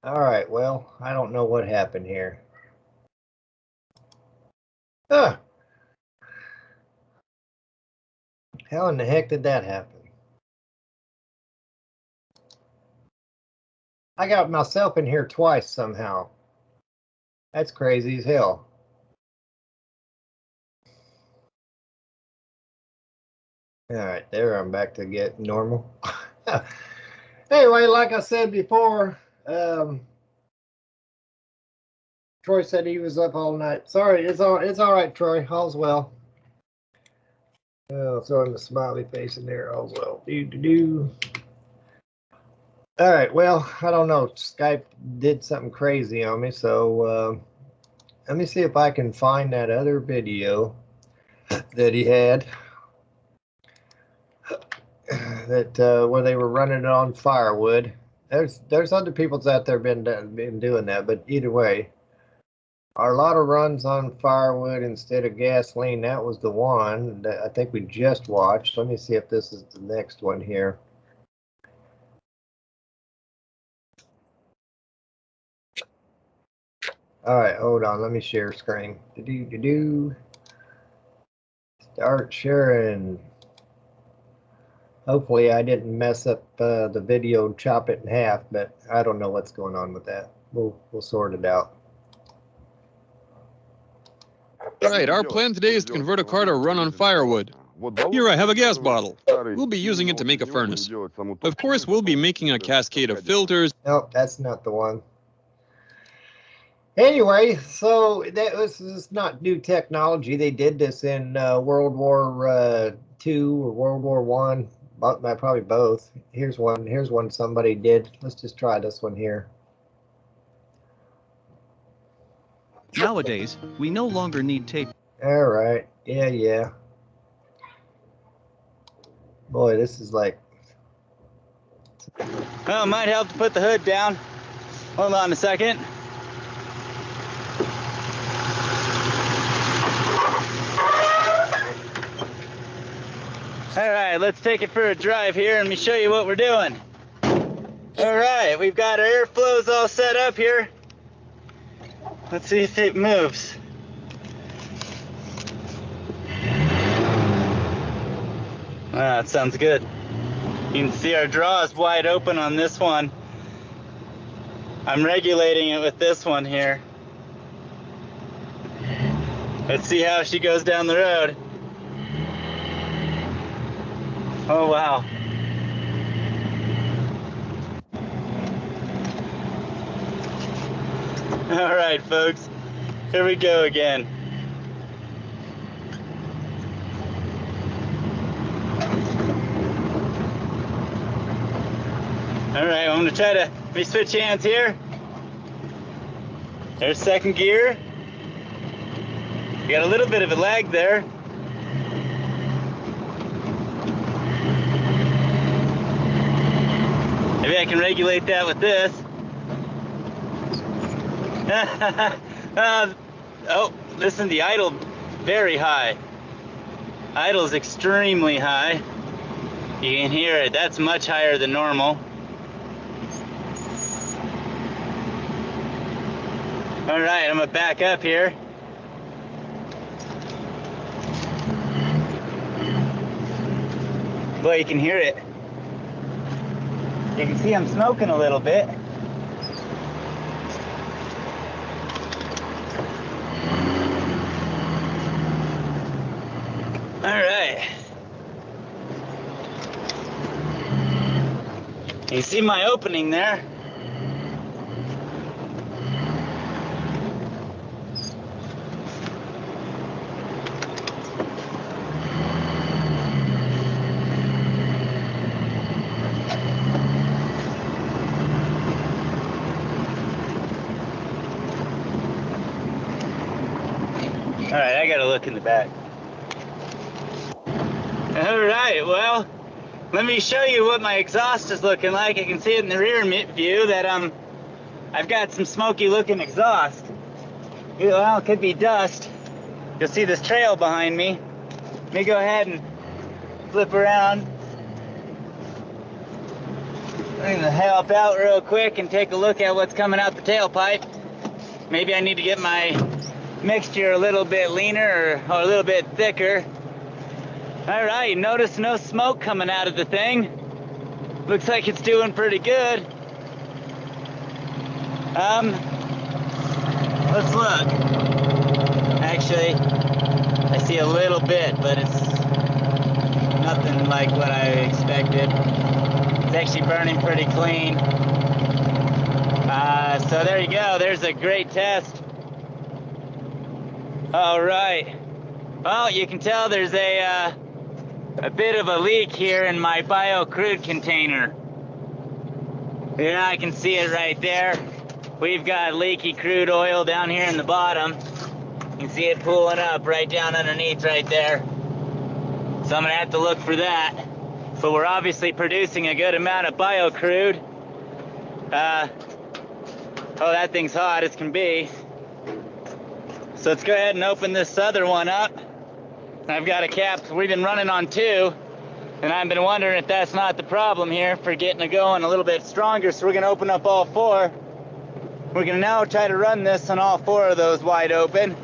All right, well, I don't know what happened here. How in the heck did that happen? I got myself in here twice somehow. That's crazy as hell. All right, there I'm back to get normal. Anyway, like I said before, Troy said he was up all night. Sorry, it's all right, Troy. All's well. Oh, throwing the smiley face in there. All's well. Do. All right. Well, I don't know. Skype did something crazy on me, so let me see if I can find that other video that he had. That where they were running it on firewood. There's other people's out there been doing that, but either way, a lot of runs on firewood instead of gasoline. That was the one that I think we just watched. Let me see if this is the next one here. All right, hold on. Let me share screen. Start sharing. Hopefully I didn't mess up the video, chop it in half, but I don't know what's going on with that. We'll sort it out.
Right, our plan today is to convert a car to run on firewood. Here I have a gas bottle. We'll be using it to make a furnace. Of course, we'll be making a cascade of filters.
Nope, that's not the one. Anyway, so this is not new technology. They did this in World War II or World War I. Probably both. Here's one somebody did. Let's just try this one here.
Nowadays, we no longer need tape.
All right. Yeah. Boy, this is like...
Well, it might help to put the hood down. Hold on a second. All right, let's take it for a drive here and let me show you what we're doing. All right, we've got our airflows all set up here. Let's see if it moves. Ah, that sounds good. You can see our draw is wide open on this one. I'm regulating it with this one here. Let's see how she goes down the road. Oh, wow. All right, folks, here we go again. All right, I'm gonna try to, let me switch hands here. There's second gear. We got a little bit of a lag there. Maybe I can regulate that with this. Oh, listen, the idle, very high. Idle's extremely high. You can hear it, that's much higher than normal. All right, I'm gonna back up here. Boy, you can hear it. You can see I'm smoking a little bit. All right. You see my opening there? All right, I gotta look in the back. All right, well, let me show you what my exhaust is looking like. I can see it in the rear view that I've got some smoky looking exhaust. Well, it could be dust. You'll see this trail behind me. Let me go ahead and flip around. I'm gonna help out real quick and take a look at what's coming out the tailpipe. Maybe I need to get my mixture a little bit leaner or a little bit thicker. All right, notice no smoke coming out of the thing. Looks like it's doing pretty good. Let's look. Actually, I see a little bit, but it's nothing like what I expected. It's actually burning pretty clean. So there you go. There's a great test. All right. Well, you can tell there's a bit of a leak here in my bio-crude container. Yeah, I can see it right there. We've got leaky crude oil down here in the bottom. You can see it pooling up right down underneath right there. So I'm gonna have to look for that. But we're obviously producing a good amount of bio-crude. Oh, that thing's hot as can be. So let's go ahead and open this other one up. I've got a cap. We've been running on 2, and I've been wondering if that's not the problem here for getting it going a little bit stronger. So we're gonna open up all 4. We're gonna now try to run this on all 4 of those wide open.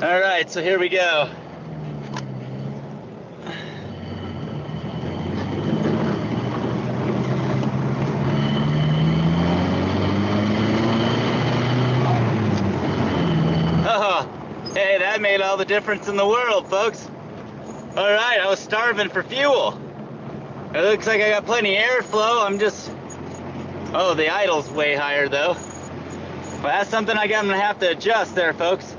All right, so here we go. Oh, hey, that made all the difference in the world, folks. All right, I was starving for fuel. It looks like I got plenty of airflow. I'm just... Oh, the idle's way higher, though. Well, that's something I'm gonna have to adjust there, folks.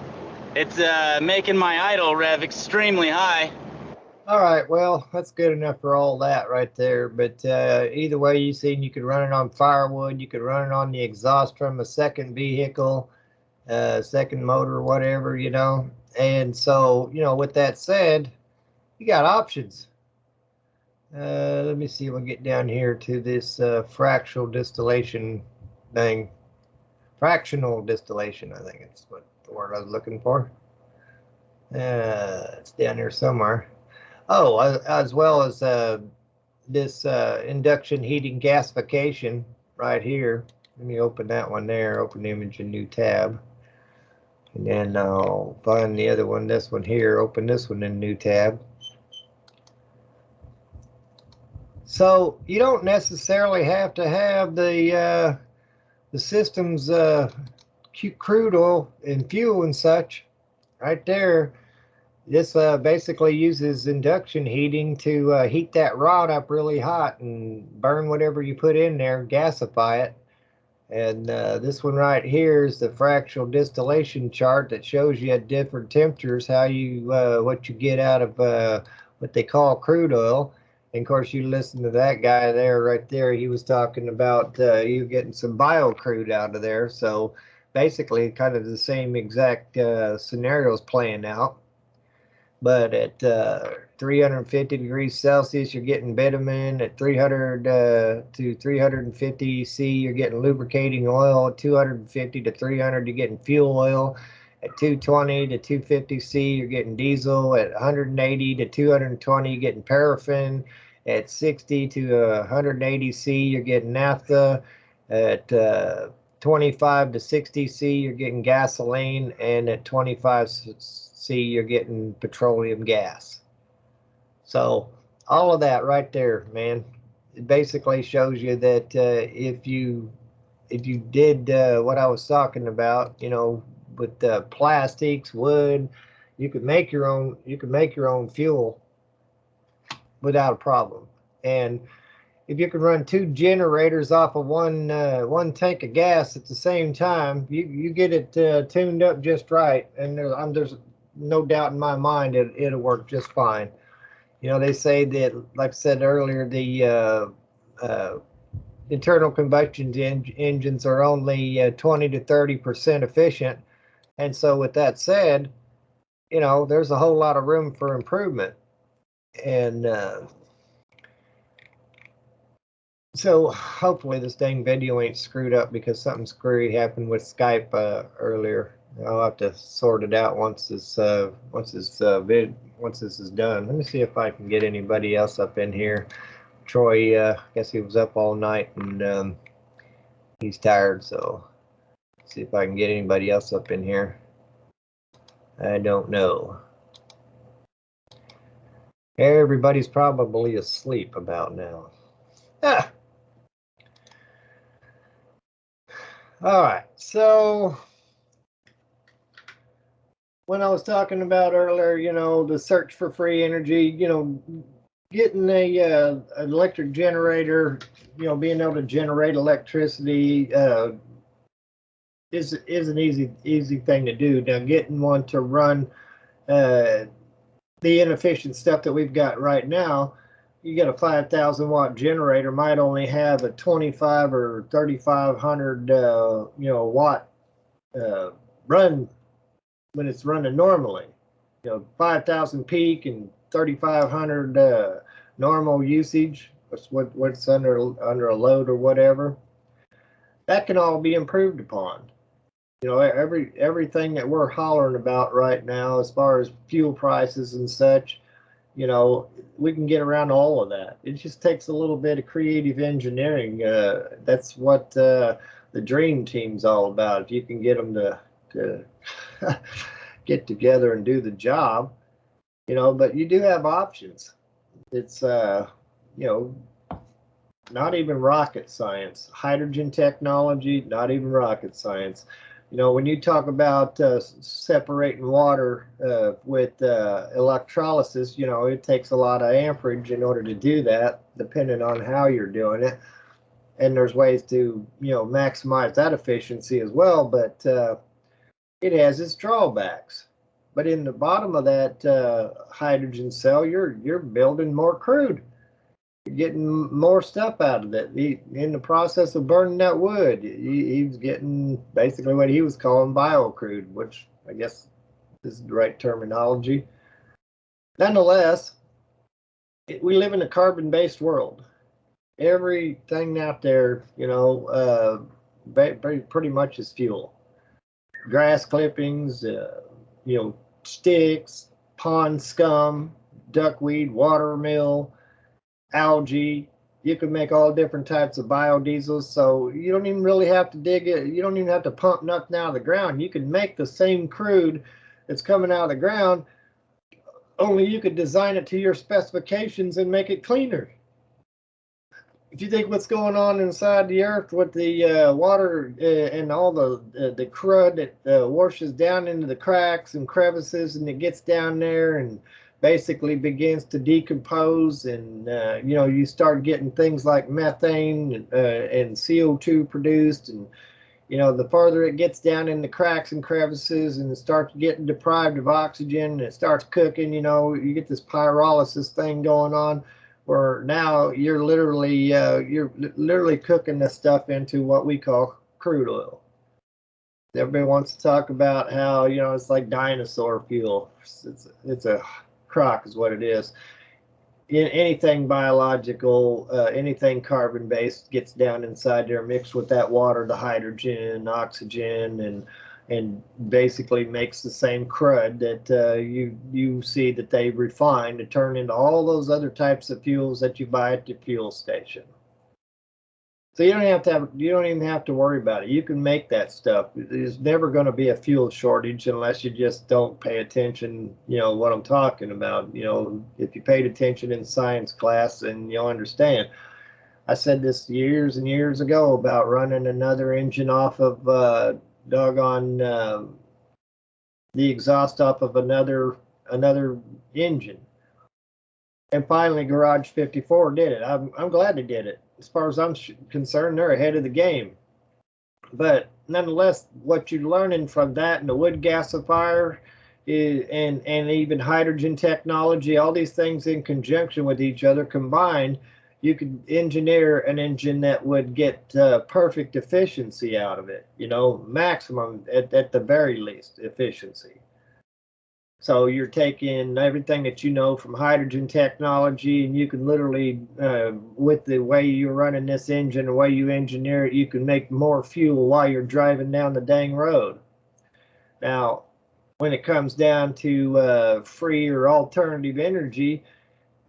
It's making my idle rev extremely high.
All right, well, that's good enough for all that right there. But either way, you seen you could run it on firewood. You could run it on the exhaust from a second vehicle, second motor, whatever, you know. And so, you know, with that said, you got options. Let me see if we get down here to this fractional distillation thing. Fractional distillation, I think it's what the word I was looking for. It's down here somewhere. Oh, as well as this induction heating gasification right here. Let me open that one there, open image in new tab. And then I'll find the other one, this one here, open this one in new tab. So you don't necessarily have to have the system's crude oil and fuel and such right there. This basically uses induction heating to heat that rod up really hot and burn whatever you put in there, gasify it. And this one right here is the fractional distillation chart that shows you at different temperatures how you what you get out of what they call crude oil. And of course, you listen to that guy there, right there. He was talking about you getting some bio crude out of there. So basically, kind of the same exact scenarios playing out. But at 350 degrees Celsius, you're getting bitumen. At 300 to 350 C, you're getting lubricating oil. At 250 to 300, you're getting fuel oil. At 220 to 250 C, you're getting diesel. At 180 to 220, you're getting paraffin. At 60 to 180 C, you're getting naphtha. At 25 to 60 C, you're getting gasoline. And at 25 C, you're getting petroleum gas. So all of that right there, man, it basically shows you that if you did what I was talking about, you know, with plastics, wood, you could make your own fuel without a problem. And if you could run 2 generators off of one tank of gas at the same time, you get it tuned up just right, and there's no doubt in my mind it'll work just fine. You know, they say that, like I said earlier, the internal combustion engines are only 20 to 30% efficient. And so with that said, you know, there's a whole lot of room for improvement. And so hopefully this dang video ain't screwed up because something screwy happened with Skype earlier. I'll have to sort it out once this is done. Let me see if I can get anybody else up in here. Troy, I guess he was up all night and he's tired, so let's see if I can get anybody else up in here. I don't know. Everybody's probably asleep about now. Ah. All right, so when I was talking about earlier, you know, the search for free energy, you know, getting a electric generator, you know, being able to generate electricity is an easy thing to do. Now, getting one to run the inefficient stuff that we've got right now, you get a 5,000 watt generator might only have a 25 or 3,500 you know, watt run when it's running normally. You know, 5,000 peak and 3,500 normal usage. What's under a load or whatever. That can all be improved upon. You know, everything that we're hollering about right now, as far as fuel prices and such, you know, we can get around all of that. It just takes a little bit of creative engineering. That's what the dream team's all about. If you can get them to get together and do the job, you know, but you do have options. It's, you know, not even rocket science. Hydrogen technology, not even rocket science. You know, when you talk about separating water with electrolysis, you know, it takes a lot of amperage in order to do that, depending on how you're doing it. And there's ways to, you know, maximize that efficiency as well, but it has its drawbacks. But in the bottom of that hydrogen cell, you're building more crude. Getting more stuff out of it. In the process of burning that wood, he's getting basically what he was calling biocrude, which I guess is the right terminology. Nonetheless, we live in a carbon-based world. Everything out there, you know, pretty much is fuel. Grass clippings, you know, sticks, pond scum, duckweed, watermill, algae. You can make all different types of biodiesels, so you don't even really have to dig it. You don't even have to pump nothing out of the ground. You can make the same crude that's coming out of the ground, only you could design it to your specifications and make it cleaner. If you think what's going on inside the earth with the water and all the crud that washes down into the cracks and crevices, and it gets down there and basically begins to decompose, and you know, you start getting things like methane and CO2 produced, and you know, the further it gets down in the cracks and crevices and it starts getting deprived of oxygen and it starts cooking, you know, you get this pyrolysis thing going on where now you're literally cooking this stuff into what we call crude oil. Everybody wants to talk about how, you know, it's like dinosaur fuel. It's a crock is what it is. Anything biological, anything carbon-based gets down inside there, mixed with that water, the hydrogen, oxygen, and basically makes the same crud that you see that they refine to turn into all those other types of fuels that you buy at the fuel station. So you don't even have to worry about it. You can make that stuff. There's never going to be a fuel shortage unless you just don't pay attention, you know, what I'm talking about. You know, if you paid attention in science class, then you'll understand. I said this years and years ago about running another engine off of doggone the exhaust off of another engine. And finally, Garage 54 did it. I'm glad they did it. As far as I'm concerned, they're ahead of the game. But nonetheless, what you're learning from that and the wood gasifier and even hydrogen technology, all these things in conjunction with each other combined, you could engineer an engine that would get perfect efficiency out of it, you know, maximum at the very least efficiency. So you're taking everything that you know from hydrogen technology, and you can literally, with the way you're running this engine, the way you engineer it, you can make more fuel while you're driving down the dang road. Now, when it comes down to free or alternative energy,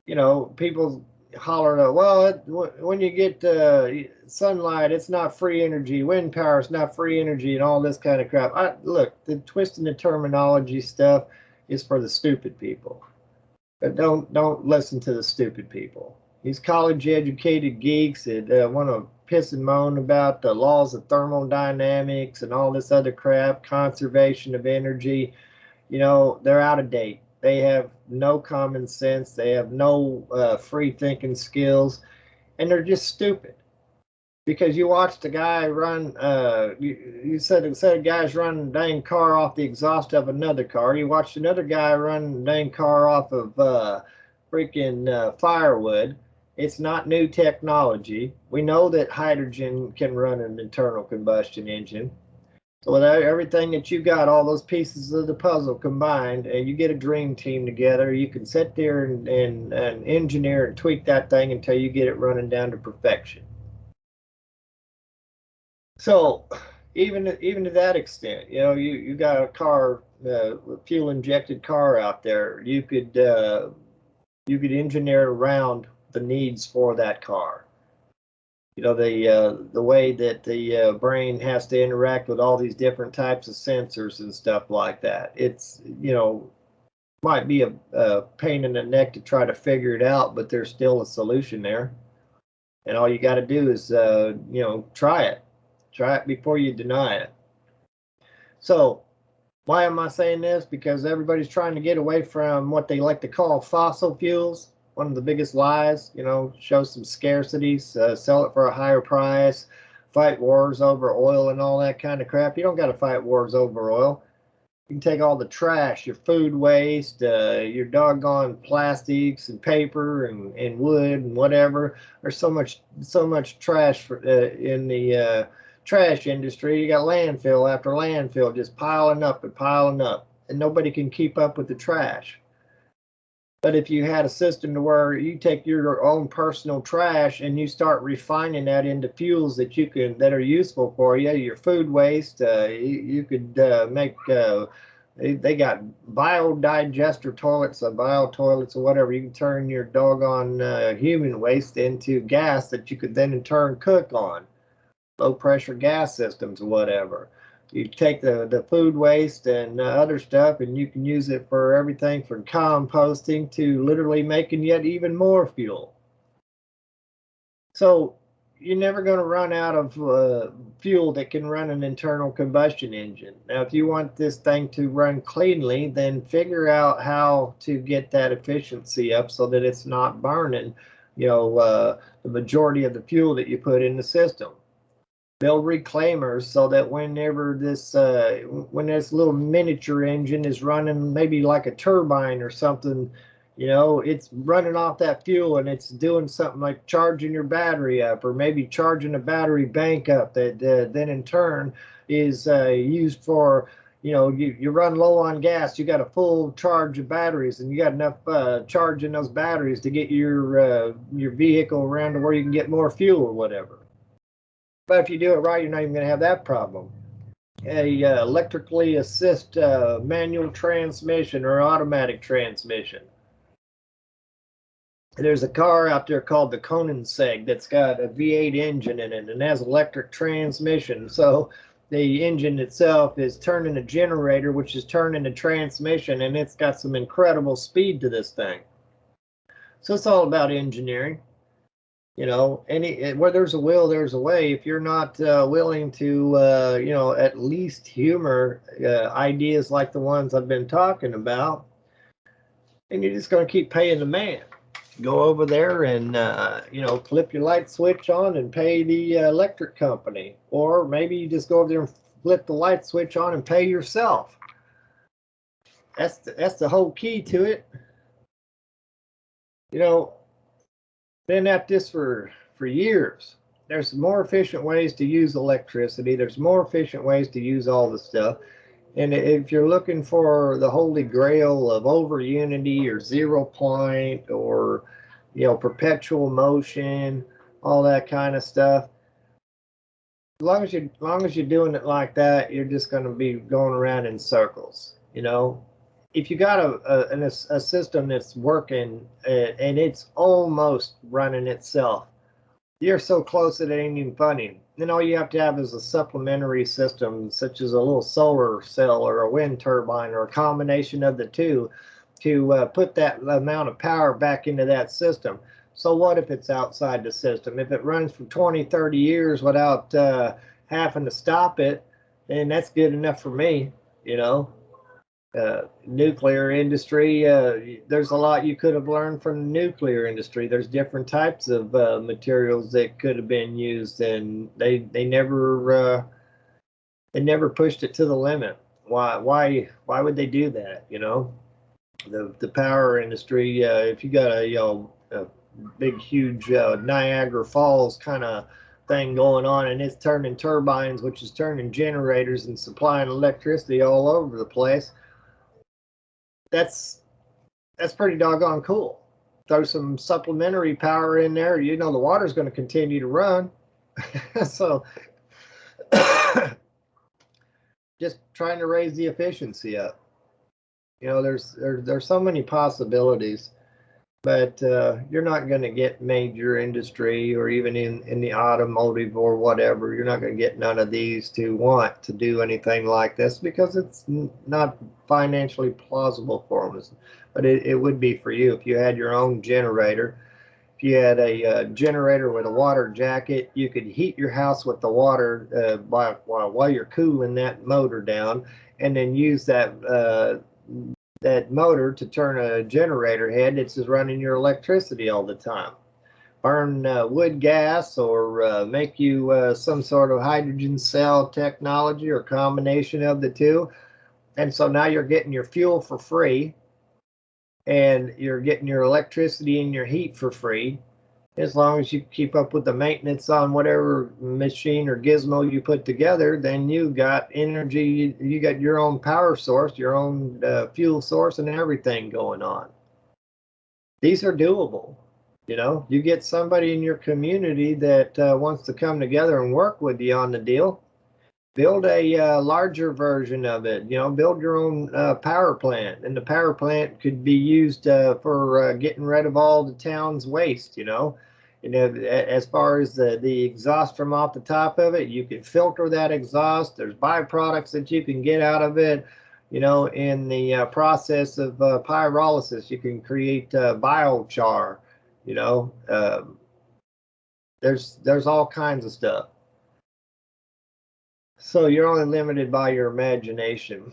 you know, people holler, well, when you get sunlight, it's not free energy. Wind power is not free energy, and all this kind of crap. Look, the twisting the terminology stuff is for the stupid people. But don't listen to the stupid people. These college-educated geeks that want to piss and moan about the laws of thermodynamics and all this other crap, conservation of energy. you know, they're out of date. They have no common sense. They have no free thinking skills, and they're just stupid. Because you watched a guy run, you said a guy's running a dang car off the exhaust of another car. You watched another guy run a dang car off of freaking firewood. It's not new technology. We know that hydrogen can run an internal combustion engine. So with everything that you got, all those pieces of the puzzle combined, and you get a dream team together, you can sit there and engineer and tweak that thing until you get it running down to perfection. So even to that extent, you know, you got a car, fuel injected car out there. You could engineer around the needs for that car. You know, the way that the brain has to interact with all these different types of sensors and stuff like that. It's, you know, might be a pain in the neck to try to figure it out, but there's still a solution there. And all you got to do is, you know, try it. Try it before you deny it. So why am I saying this? Because everybody's trying to get away from what they like to call fossil fuels. One of the biggest lies, you know, show some scarcities, sell it for a higher price, fight wars over oil and all that kind of crap. You don't got to fight wars over oil. You can take all the trash, your food waste, your doggone plastics and paper and wood and whatever. There's so much trash in the trash industry. You got landfill after landfill just piling up, and nobody can keep up with the trash. But if you had a system to where you take your own personal trash and you start refining that into fuels that that are useful for you, your food waste, you could make. They got biodigester toilets, bio toilets, or whatever. You can turn your doggone human waste into gas that you could then in turn cook on. Low pressure gas systems or whatever. You take the food waste and other stuff, and you can use it for everything from composting to literally making yet even more fuel. So you're never going to run out of fuel that can run an internal combustion engine. Now, if you want this thing to run cleanly, then figure out how to get that efficiency up so that it's not burning, you know, the majority of the fuel that you put in the system. Build reclaimers so that whenever this little miniature engine is running, maybe like a turbine or something, you know, it's running off that fuel and it's doing something like charging your battery up, or maybe charging a battery bank up that then in turn is used for, you know, you run low on gas, you got a full charge of batteries, and you got enough charge in those batteries to get your vehicle around to where you can get more fuel or whatever. But if you do it right, you're not even going to have that problem. A electrically assist manual transmission or automatic transmission. There's a car out there called the Koenigsegg that's got a V8 engine in it and has electric transmission. So the engine itself is turning a generator, which is turning a transmission, and it's got some incredible speed to this thing. So it's all about engineering. You know, where there's a will, there's a way. If you're not willing to, you know, at least humor ideas like the ones I've been talking about, then you're just going to keep paying the man. Go over there and, you know, flip your light switch on and pay the electric company. Or maybe you just go over there and flip the light switch on and pay yourself. That's the whole key to it. You know, been at this for years. There's more efficient ways to use electricity. There's more efficient ways to use all the stuff. And if you're looking for the holy grail of over unity or 0 point or, you know, perpetual motion, all that kind of stuff, as long as you're doing it like that, you're just going to be going around in circles. You know, if you got a system that's working and it's almost running itself, you're so close that it ain't even funny. Then all you have to have is a supplementary system, such as a little solar cell or a wind turbine or a combination of the two, to put that amount of power back into that system. So what if it's outside the system? If it runs for 20, 30 years without having to stop it, then that's good enough for me, you know. nuclear industry, there's a lot you could have learned from the nuclear industry. There's different types of materials that could have been used, and they never pushed it to the limit. Why would they do that? You know, the power industry. If you got a big huge Niagara Falls kind of thing going on, and it's turning turbines, which is turning generators and supplying electricity all over the place. That's pretty doggone cool. Throw some supplementary power in there, you know the water's going to continue to run. So just trying to raise the efficiency up. You know, there's so many possibilities. But you're not going to get major industry, or even in the automotive or whatever, you're not going to get none of these to want to do anything like this, because it's not financially plausible for them. But it would be for you if you had your own generator. If you had a generator with a water jacket, you could heat your house with the water while you're cooling that motor down, and then use that motor to turn a generator head. It's just running your electricity all the time. Burn wood gas, or make you some sort of hydrogen cell technology, or combination of the two. And so now you're getting your fuel for free, and you're getting your electricity and your heat for free, as long as you keep up with the maintenance on whatever machine or gizmo you put together. Then you got energy, you got your own power source, your own fuel source, and everything going on. These are doable. You know, you get somebody in your community that wants to come together and work with you on the deal. Build a larger version of it. You know, build your own power plant, and the power plant could be used for getting rid of all the town's waste. You know, as far as the exhaust from off the top of it, you can filter that exhaust. There's byproducts that you can get out of it. You know, in the process of pyrolysis, you can create biochar. You know, there's all kinds of stuff. So you're only limited by your imagination.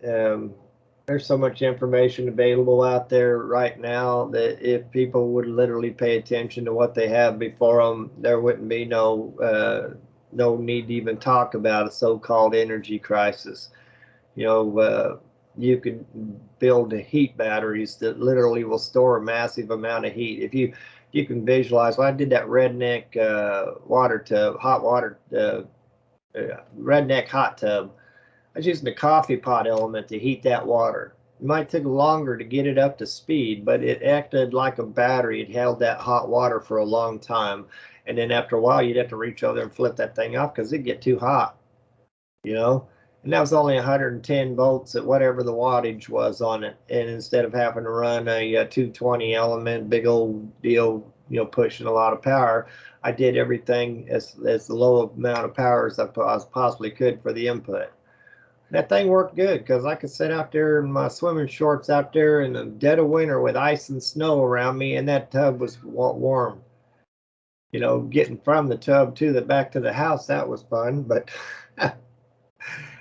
There's so much information available out there right now that if people would literally pay attention to what they have before them, there wouldn't be no need to even talk about a so-called energy crisis. You know, you could build heat batteries that literally will store a massive amount of heat. If you can visualize, well, I did that redneck hot water redneck hot tub. I was using the coffee pot element to heat that water. It might take longer to get it up to speed, but it acted like a battery. It held that hot water for a long time. And then after a while, you'd have to reach over there and flip that thing off because it'd get too hot, you know? And that was only 110 volts at whatever the wattage was on it. And instead of having to run a 220 element, big old deal, you know, pushing a lot of power, I did everything as low amount of power as I possibly could for the input. That thing worked good because I could sit out there in my swimming shorts out there in the dead of winter with ice and snow around me, and that tub was warm. You know, getting from the tub to the back to the house, that was fun. But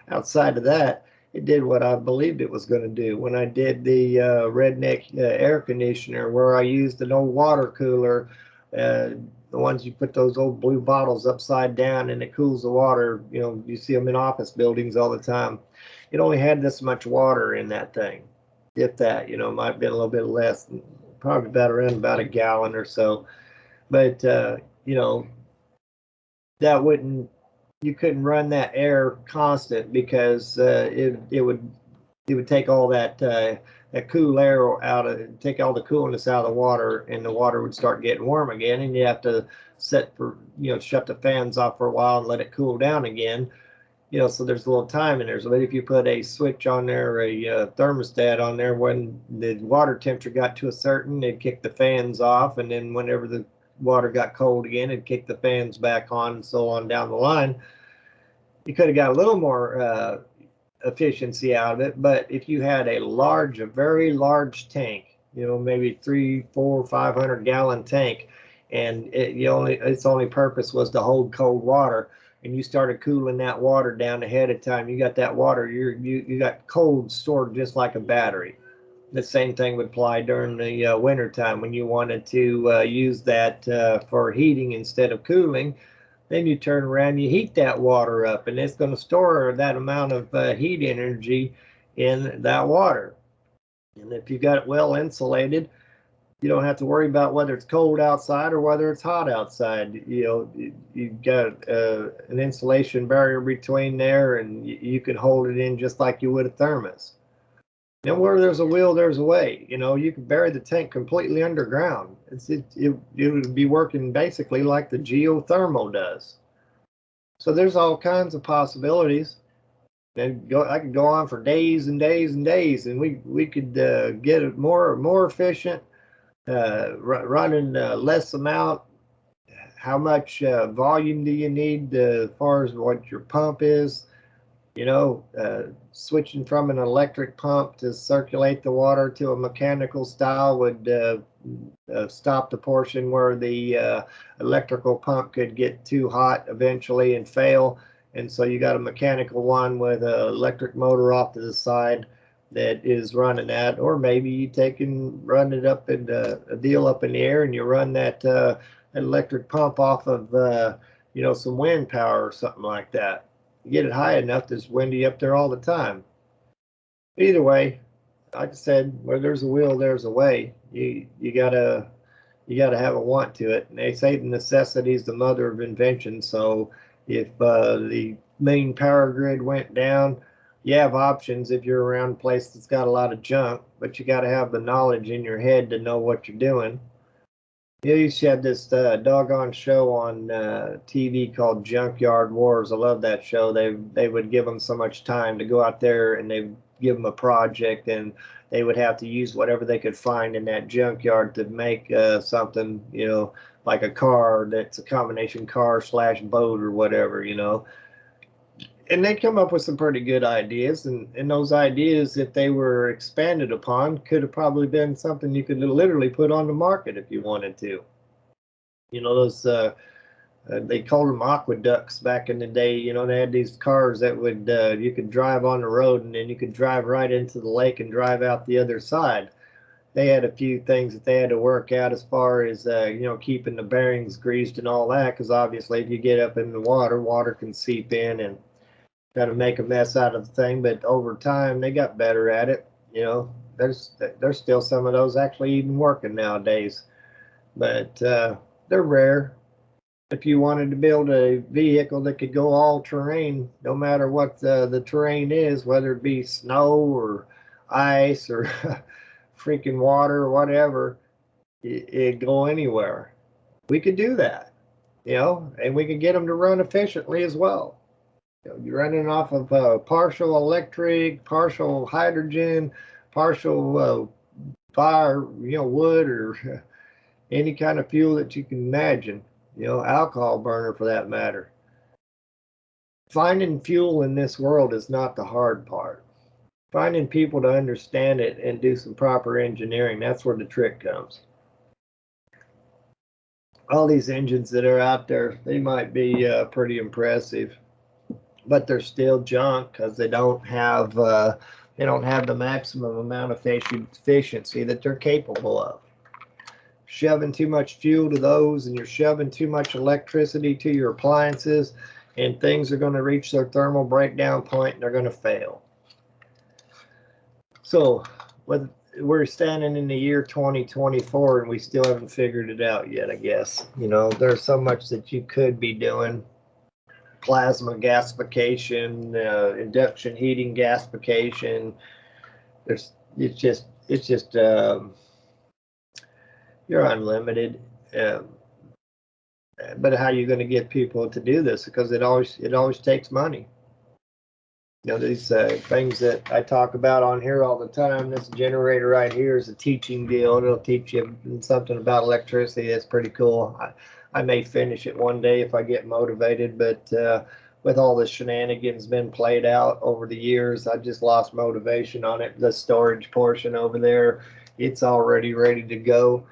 outside of that, it did what I believed it was going to do. When I did the redneck air conditioner, where I used an old water cooler, the ones you put those old blue bottles upside down and it cools the water. You know, you see them in office buildings all the time. It only had this much water in that thing, if that. You know, might have been a little bit less, probably about a gallon or so. But you know, that you couldn't run that air constant because it would take all that cool air take all the coolness out of the water, and the water would start getting warm again, and you have to shut the fans off for a while and let it cool down again. You know, so there's a little time in there. So if you put a switch on there, a thermostat on there, when the water temperature got to a certain, it'd kick the fans off, and then whenever the water got cold again, it'd kick the fans back on, and so on down the line. You could have got a little more efficiency out of it, but if you had a very large tank, you know, maybe 300, 400, 500 gallon tank, and its only purpose was to hold cold water, and you started cooling that water down ahead of time, you got that water, you got cold stored just like a battery. The same thing would apply during the winter time when you wanted to use that for heating instead of cooling. Then you turn around, you heat that water up, and it's going to store that amount of heat energy in that water. And if you got it well insulated, you don't have to worry about whether it's cold outside or whether it's hot outside. You know, you've got an insulation barrier between there, and you can hold it in just like you would a thermos. And where there's a will, there's a way. You know, you can bury the tank completely underground. It would be working basically like the geothermal does. So there's all kinds of possibilities. And I could go on for days and days and days, and we could get it more efficient, running less amount. How much volume do you need as far as what your pump is? You know, switching from an electric pump to circulate the water to a mechanical style would stop the portion where the electrical pump could get too hot eventually and fail. And so you got a mechanical one with an electric motor off to the side that is running that. Or maybe you take and run it up in a deal up in the air, and you run that electric pump off of, you know, some wind power or something like that. You get it high enough that it's windy up there all the time. Either way, like I said, where there's a will, there's a way. You gotta have a want to it. And they say the necessity is the mother of invention. So if the main power grid went down, you have options if you're around a place that's got a lot of junk, but you got to have the knowledge in your head to know what you're doing. You used to have this doggone show on TV called Junkyard Wars. I love that show. They would give them so much time to go out there, and they give them a project, and they would have to use whatever they could find in that junkyard to make something, you know, like a car that's a combination car / boat or whatever, you know. And they come up with some pretty good ideas, and those ideas, if they were expanded upon, could have probably been something you could literally put on the market if you wanted to. You know, those they called them aqueducts back in the day. You know, they had these cars that would you could drive on the road, and then you could drive right into the lake and drive out the other side. They had a few things that they had to work out as far as you know, keeping the bearings greased and all that, because obviously if you get up in the water can seep in and kind of make a mess out of the thing. But over time they got better at it. You know, there's still some of those actually even working nowadays, but they're rare. If you wanted to build a vehicle that could go all terrain, no matter what the terrain is, whether it be snow or ice or freaking water or whatever, it'd go anywhere. We could do that, you know, and we could get them to run efficiently as well. You know, you're running off of partial electric, partial hydrogen, partial fire, you know, wood or any kind of fuel that you can imagine, you know, alcohol burner for that matter. Finding fuel in this world is not the hard part. Finding people to understand it and do some proper engineering, that's where the trick comes. All these engines that are out there, they might be pretty impressive, but they're still junk because they don't have the maximum amount of efficiency that they're capable of. Shoving too much fuel to those, and you're shoving too much electricity to your appliances, and things are going to reach their thermal breakdown point and they're going to fail. So we're standing in the year 2024 and we still haven't figured it out yet, I guess. You know, there's so much that you could be doing. Plasma gasification, induction heating gasification. It's just you're unlimited. But how are you going to get people to do this? Because it always takes money. You know, these things that I talk about on here all the time, this generator right here is a teaching deal. It'll teach you something about electricity. That's pretty cool. I may finish it one day if I get motivated, but with all the shenanigans been played out over the years, I just lost motivation on it. The storage portion over there, it's already ready to go.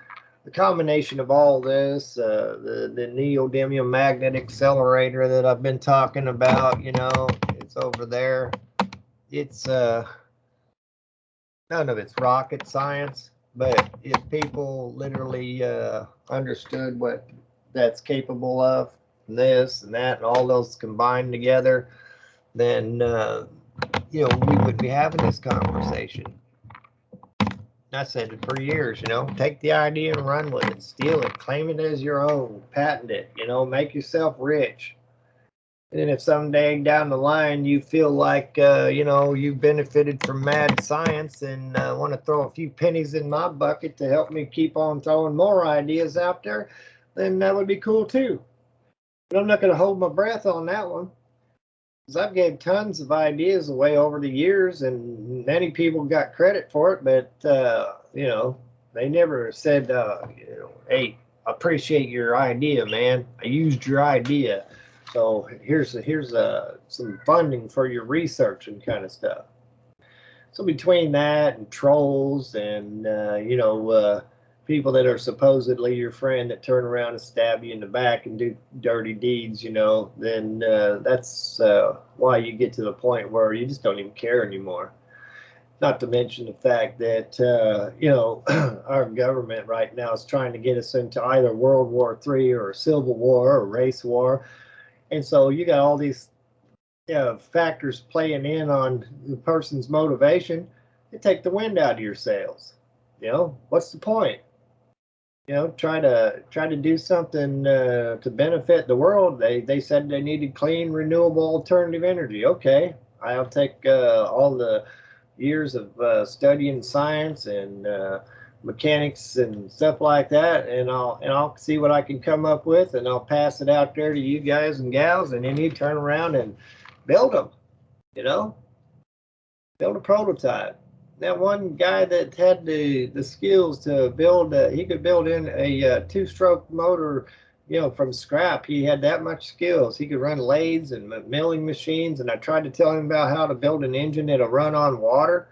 the combination of all this, the neodymium magnet accelerator that I've been talking about, you know, it's over there. It's none of it's rocket science, but if people literally understood what that's capable of, this and that, and all those combined together, then you know, we wouldn't be having this conversation. I said it for years, you know, take the idea and run with it, steal it, claim it as your own, patent it, you know, make yourself rich. And then if someday down the line you feel like, you know, you've benefited from mad science and want to throw a few pennies in my bucket to help me keep on throwing more ideas out there, then that would be cool too. But I'm not going to hold my breath on that one. Because I've gave tons of ideas away over the years, and many people got credit for it, but you know, they never said, you know, hey, I appreciate your idea, man. I used your idea, so here's some funding for your research and kind of stuff. So between that and trolls and you know, people that are supposedly your friend that turn around and stab you in the back and do dirty deeds, you know, then that's why you get to the point where you just don't even care anymore. Not to mention the fact that, you know, our government right now is trying to get us into either World War III or a civil war or race war. And so you got all these factors playing in on the person's motivation. They take the wind out of your sails. You know, what's the point? You know, try to do something to benefit the world. They said they needed clean, renewable, alternative energy. Okay, I'll take all the years of studying science and mechanics and stuff like that, and I'll see what I can come up with, and I'll pass it out there to you guys and gals, and then you turn around and build them. You know, build a prototype. That one guy that had the skills to build, he could build in a two-stroke motor, you know, from scrap. He had that much skills. He could run lathes and milling machines. And I tried to tell him about how to build an engine that'll run on water,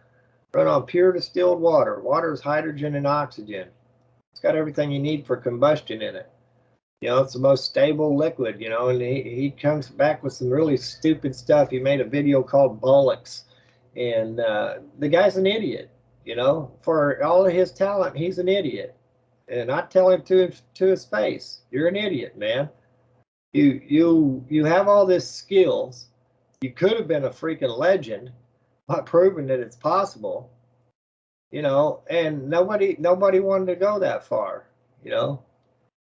run on pure distilled water. Water is hydrogen and oxygen. It's got everything you need for combustion in it. You know, it's the most stable liquid, you know, and he comes back with some really stupid stuff. He made a video called Bullocks. And the guy's an idiot, you know, for all of his talent, he's an idiot. And I tell him to his face, you're an idiot, man. You have all this skills. You could have been a freaking legend by proving that it's possible, you know, and nobody wanted to go that far, you know.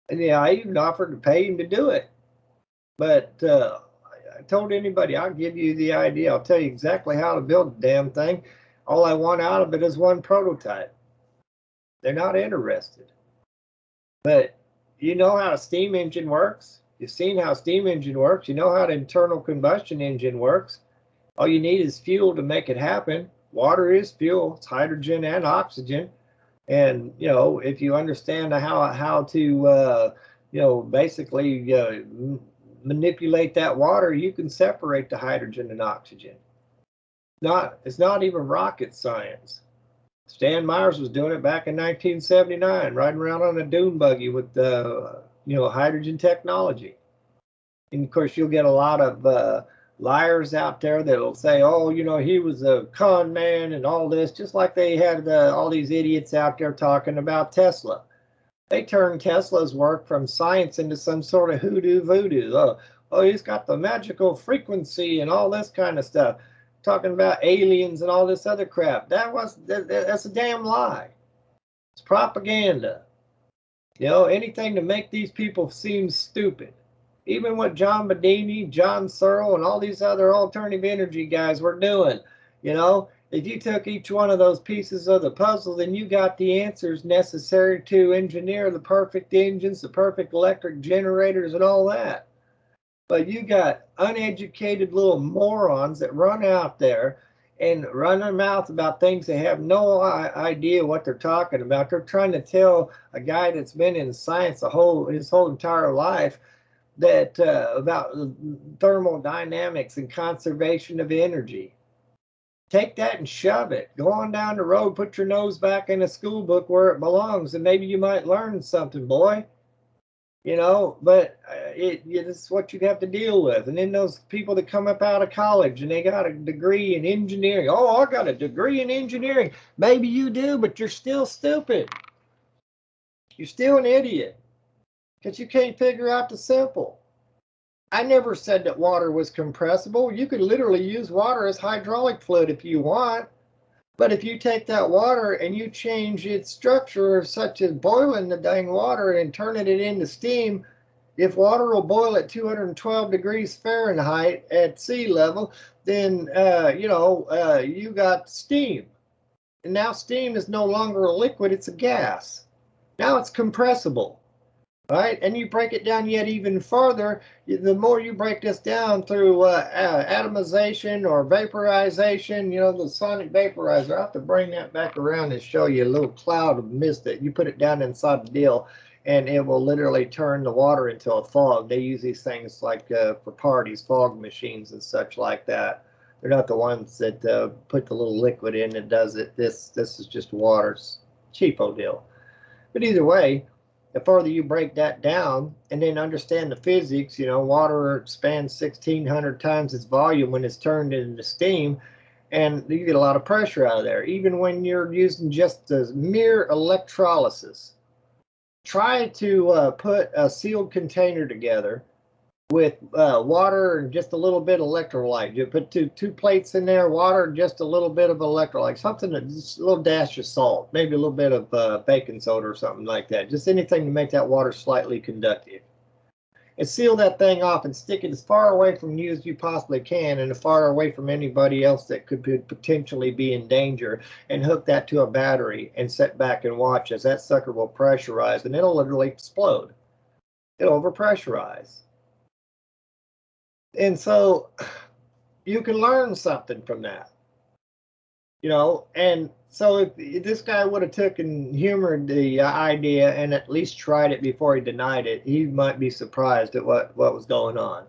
And yeah, I even offered to pay him to do it. But I told anybody, I'll give you the idea. I'll tell you exactly how to build the damn thing. All I want out of it is one prototype. They're not interested. But you know how a steam engine works. You've seen how a steam engine works. You know how an internal combustion engine works. All you need is fuel to make it happen. Water is fuel. It's hydrogen and oxygen. And, you know, if you understand how to, you know, basically manipulate that water, you can separate the hydrogen and oxygen. It's not even rocket science. Stan Myers was doing it back in 1979, riding around on a dune buggy with you know, hydrogen technology. And of course, you'll get a lot of liars out there that'll say, oh, you know, he was a con man and all this, just like they had all these idiots out there talking about Tesla. They turned Tesla's work from science into some sort of hoodoo voodoo. Oh, he's got the magical frequency and all this kind of stuff. Talking about aliens and all this other crap. That's a damn lie. It's propaganda. You know, anything to make these people seem stupid. Even what John Bedini, John Searle, and all these other alternative energy guys were doing, you know, if you took each one of those pieces of the puzzle, then you got the answers necessary to engineer the perfect engines, the perfect electric generators, and all that. But you got uneducated little morons that run out there and run their mouth about things they have no idea what they're talking about. They're trying to tell a guy that's been in science his whole entire life that about thermodynamics and conservation of energy. Take that and shove it. Go on down the road, put your nose back in a school book where it belongs, and maybe you might learn something, boy. You know, but it's what you have to deal with. And then those people that come up out of college and they got a degree in engineering. Oh, I got a degree in engineering. Maybe you do, but you're still stupid. You're still an idiot because you can't figure out the simple. I never said that water was compressible. You could literally use water as hydraulic fluid if you want. But if you take that water and you change its structure, such as boiling the dang water and turning it into steam, if water will boil at 212 degrees Fahrenheit at sea level, then, you got steam. And now steam is no longer a liquid, it's a gas. Now it's compressible. Right, and you break it down yet even further. The more you break this down through atomization or vaporization, the sonic vaporizer. I have to bring that back around and show you a little cloud of mist that you put it down inside the deal, and it will literally turn the water into a fog. They use these things like for parties, fog machines and such like that. They're not the ones that put the little liquid in that does it. This is just water. It's a cheapo deal. But either way, the further you break that down and then understand the physics, water expands 1,600 times its volume when it's turned into steam, and you get a lot of pressure out of there, even when you're using just the mere electrolysis. Try to put a sealed container together with water and just a little bit of electrolyte. You put two plates in there, water, and just a little bit of electrolyte, something just a little dash of salt, maybe a little bit of baking soda or something like that. Just anything to make that water slightly conductive. And seal that thing off and stick it as far away from you as you possibly can, and as far away from anybody else that could potentially be in danger, and hook that to a battery and sit back and watch as that sucker will pressurize, and it'll literally explode. It'll overpressurize. And so you can learn something from that, and so if this guy would have took and humored the idea and at least tried it before he denied it, he might be surprised at what was going on.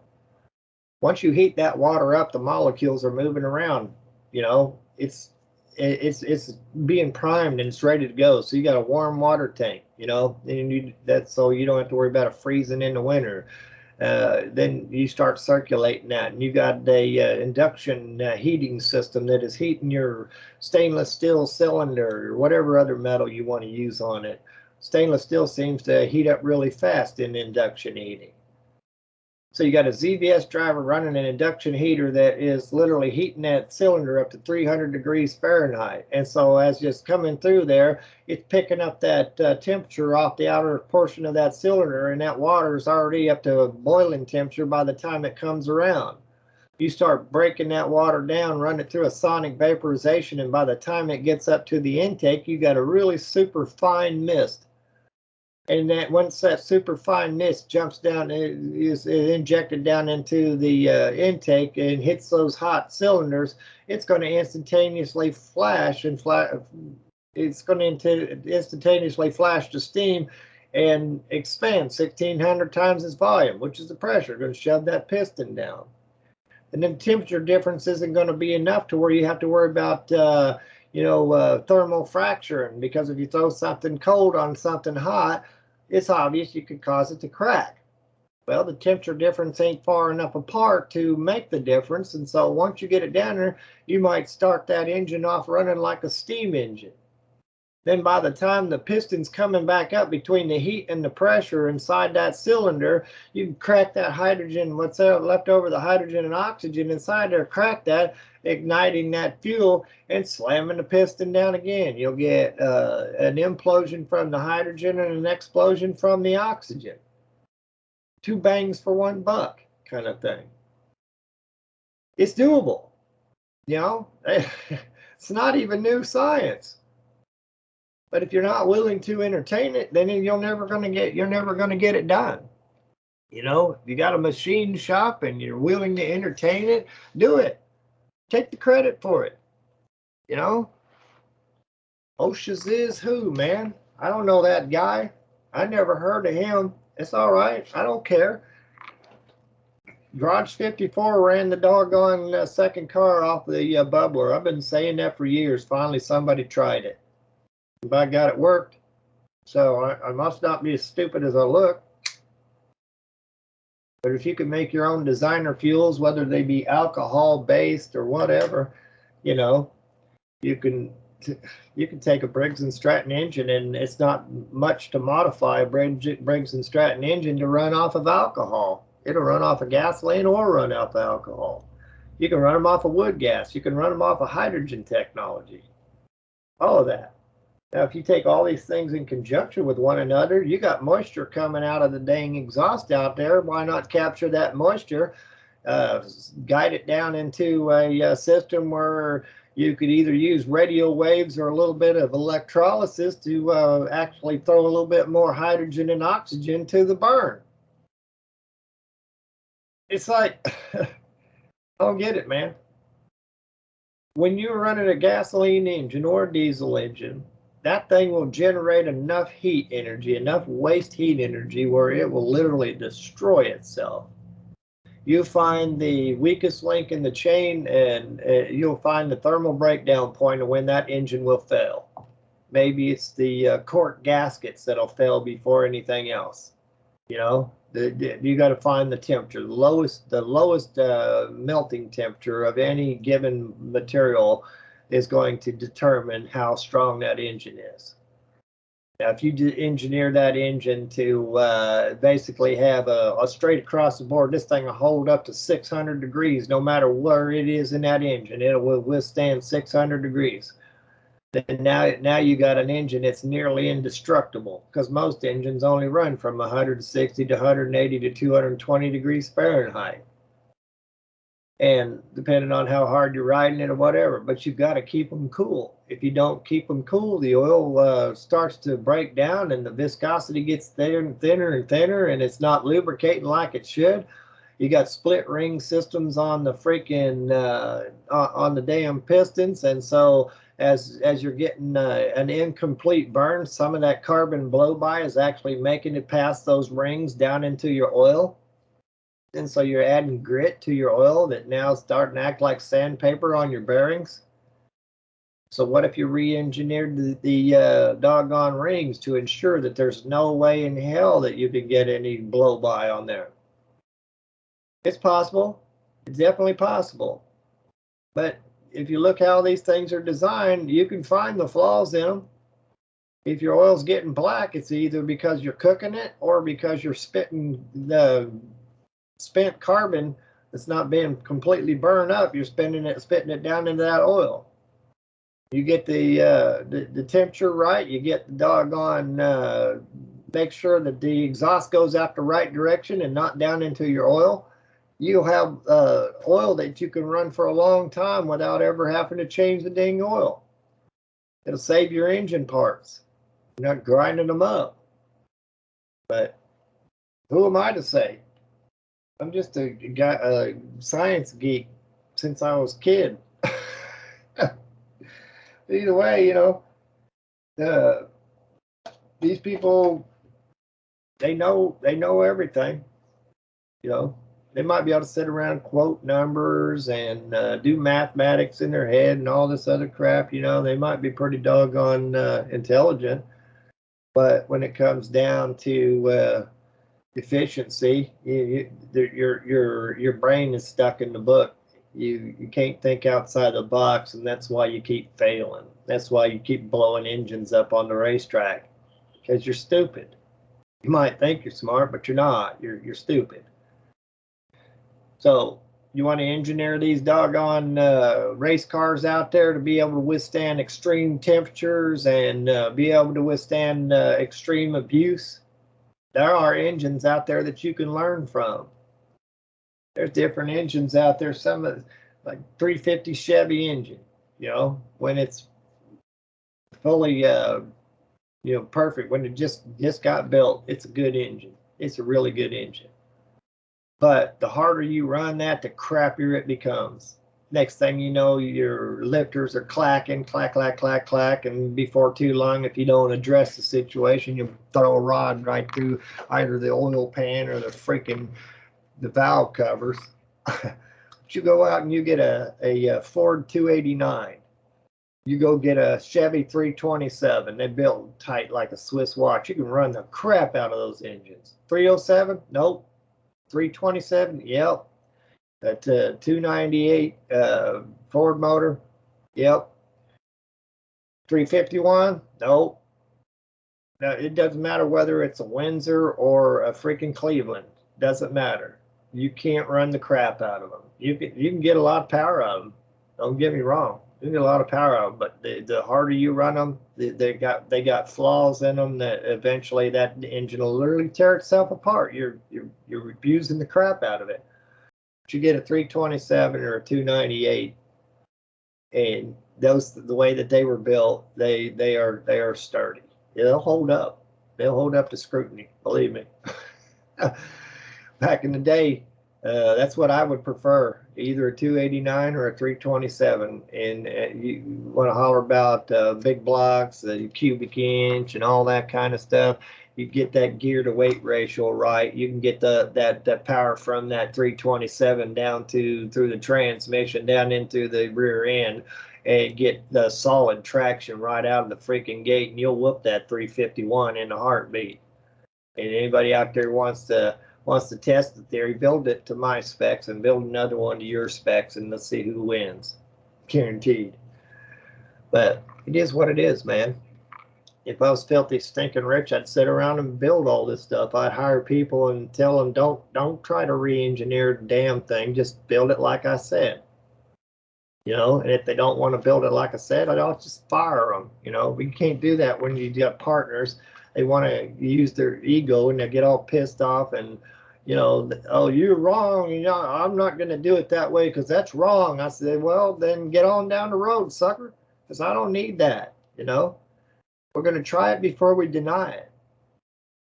Once you heat that water up, the molecules are moving around, it's being primed and it's ready to go. So you got a warm water tank, and that's so you don't have to worry about it freezing in the winter. Then you start circulating that, and you got the induction heating system that is heating your stainless steel cylinder or whatever other metal you want to use on it. Stainless steel seems to heat up really fast in induction heating. So you got a ZVS driver running an induction heater that is literally heating that cylinder up to 300 degrees Fahrenheit. And so as it's coming through there, it's picking up that temperature off the outer portion of that cylinder, and that water is already up to boiling temperature by the time it comes around. You start breaking that water down, run it through a sonic vaporization, and by the time it gets up to the intake, you got a really super fine mist. And that once that super fine mist jumps down, is injected down into the intake and hits those hot cylinders, it's going to instantaneously flash and it's going to instantaneously flash to steam and expand 1,600 times its volume, which is the pressure, going to shove that piston down. And then temperature difference isn't going to be enough to where you have to worry about thermal fracturing, because if you throw something cold on something hot, it's obvious you could cause it to crack. Well, the temperature difference ain't far enough apart to make the difference, and so once you get it down there, you might start that engine off running like a steam engine. Then by the time the piston's coming back up between the heat and the pressure inside that cylinder, you can crack that hydrogen, what's left over, the hydrogen and oxygen inside there, crack that, igniting that fuel and slamming the piston down again. You'll get an implosion from the hydrogen and an explosion from the oxygen. 2 bangs for 1 buck kind of thing. It's doable. It's not even new science. But if you're not willing to entertain it, then you're never going to get it done. If you got a machine shop and you're willing to entertain it, do it. Take the credit for it. OSHA's is who, man? I don't know that guy. I never heard of him. It's all right. I don't care. Garage 54 ran the doggone second car off the bubbler. I've been saying that for years. Finally, somebody tried it. And by God, it worked. So I must not be as stupid as I look. But if you can make your own designer fuels, whether they be alcohol-based or whatever, you know, you can take a Briggs & Stratton engine, and it's not much to modify a Briggs & Stratton engine to run off of alcohol. It'll run off of gasoline or run off of alcohol. You can run them off of wood gas. You can run them off of hydrogen technology. All of that. Now, if you take all these things in conjunction with one another, you got moisture coming out of the dang exhaust out there. Why not capture that moisture, guide it down into a system where you could either use radio waves or a little bit of electrolysis to actually throw a little bit more hydrogen and oxygen to the burn. It's like, I don't get it, man. When you're running a gasoline engine or a diesel engine, that thing will generate enough heat energy, enough waste heat energy where it will literally destroy itself. You find the weakest link in the chain, and you'll find the thermal breakdown point of when that engine will fail. Maybe it's the cork gaskets that'll fail before anything else. You know, you got to find the temperature, the lowest melting temperature of any given material is going to determine how strong that engine is. Now, if you engineer that engine to basically have a straight across the board, this thing will hold up to 600 degrees no matter where it is in that engine. It will withstand 600 degrees. Then now you got an engine that's nearly indestructible, because most engines only run from 160 to 180 to 220 degrees Fahrenheit. And depending on how hard you're riding it or whatever, but you've got to keep them cool. If you don't keep them cool, the oil starts to break down and the viscosity gets thinner and thinner and thinner, and it's not lubricating like it should. You got split ring systems on the freaking on the damn pistons, and so as you're getting an incomplete burn, some of that carbon blow by is actually making it past those rings down into your oil. And so you're adding grit to your oil that now is starting to act like sandpaper on your bearings. So what if you re-engineered the doggone rings to ensure that there's no way in hell that you can get any blow-by on there? It's possible. It's definitely possible. But if you look how these things are designed, you can find the flaws in them. If your oil's getting black, it's either because you're cooking it or because you're spitting the spent carbon that's not being completely burned up. You're spitting it down into that oil. You get the temperature right. You get the doggone make sure that the exhaust goes out the right direction and not down into your oil. You'll have oil that you can run for a long time without ever having to change the dang oil. It'll save your engine parts. You're not grinding them up. But who am I to say? I'm just a science geek since I was a kid. Either way, you know, these people, they know everything. You know, they might be able to sit around and quote numbers and do mathematics in their head and all this other crap. You know, they might be pretty doggone intelligent, but when it comes down to efficiency, your brain is stuck in the book. You can't think outside the box, and that's why you keep failing. That's why you keep blowing engines up on the racetrack, because you're stupid. You might think you're smart, but you're not. You're stupid. So you want to engineer these doggone race cars out there to be able to withstand extreme temperatures and be able to withstand extreme abuse. There are engines out there that you can learn from. There's different engines out there. Some of like 350 Chevy engine, you know, when it's fully, perfect, when it just got built, it's a good engine. It's a really good engine. But the harder you run that, the crappier it becomes. Next thing you know, your lifters are clacking, clack, clack, clack, clack, and before too long, if you don't address the situation, you'll throw a rod right through either the oil pan or the freaking the valve covers. You go out and you get a Ford 289. You go get a Chevy 327. They built tight like a Swiss watch. You can run the crap out of those engines. 307? Nope. 327? Yep. That 298 Ford motor? Yep. 351? Nope. No, it doesn't matter whether it's a Windsor or a freaking Cleveland. Doesn't matter. You can't run the crap out of them. You can get a lot of power out of them. Don't get me wrong. You can get a lot of power out of them, but the harder you run them, they got flaws in them that eventually that engine will literally tear itself apart. You're abusing the crap out of it. But you get a 327 or a 298, and those, the way that they were built, they are sturdy. They'll hold up. They'll hold up to scrutiny. Believe me. Back in the day, that's what I would prefer, either a 289 or a 327. And you want to holler about big blocks, the cubic inch, and all that kind of stuff. You get that gear to weight ratio right. You can get that power from that 327 down through the transmission down into the rear end, and get the solid traction right out of the freaking gate, and you'll whoop that 351 in a heartbeat. And anybody out there wants to test the theory, build it to my specs and build another one to your specs, and let's see who wins. Guaranteed. But it is what it is, man. If I was filthy stinking rich, I'd sit around and build all this stuff. I'd hire people and tell them, don't try to re-engineer the damn thing. Just build it like I said. You know, and if they don't want to build it like I said, I'll just fire them. You know, we can't do that when you got partners. They want to use their ego and they get all pissed off and, you know, oh, you're wrong. You know, I'm not going to do it that way because that's wrong. I said, well, then get on down the road, sucker, because I don't need that. You know, we're going to try it before we deny it.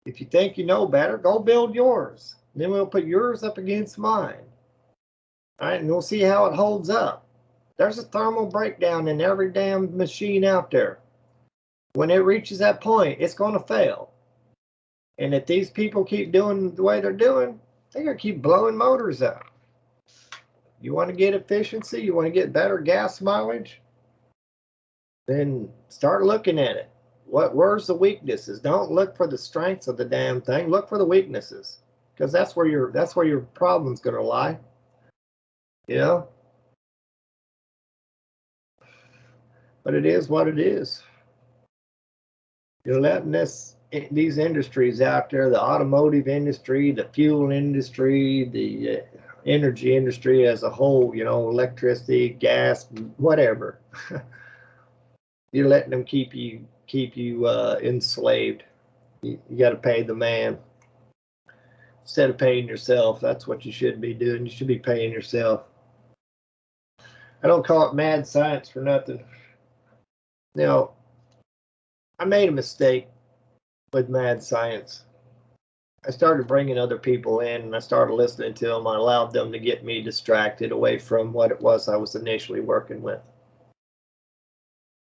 If you think you know better, go build yours. Then we'll put yours up against mine. All right, and we'll see how it holds up. There's a thermal breakdown in every damn machine out there. When it reaches that point, it's going to fail. And if these people keep doing the way they're doing, they're going to keep blowing motors up. You want to get efficiency? You want to get better gas mileage? Then start looking at it. Where's the weaknesses? Don't look for the strengths of the damn thing. Look for the weaknesses, because that's where your problem's going to lie. You know? But it is what it is. You're letting these industries out there, the automotive industry, the fuel industry, the energy industry as a whole, you know, electricity, gas, whatever. You're letting them keep you enslaved. You got to pay the man instead of paying yourself. That's what you should be doing. You should be paying yourself. I don't call it mad science for nothing. Now, I made a mistake with mad science. I started bringing other people in, and I started listening to them. I allowed them to get me distracted away from what it was I was initially working with.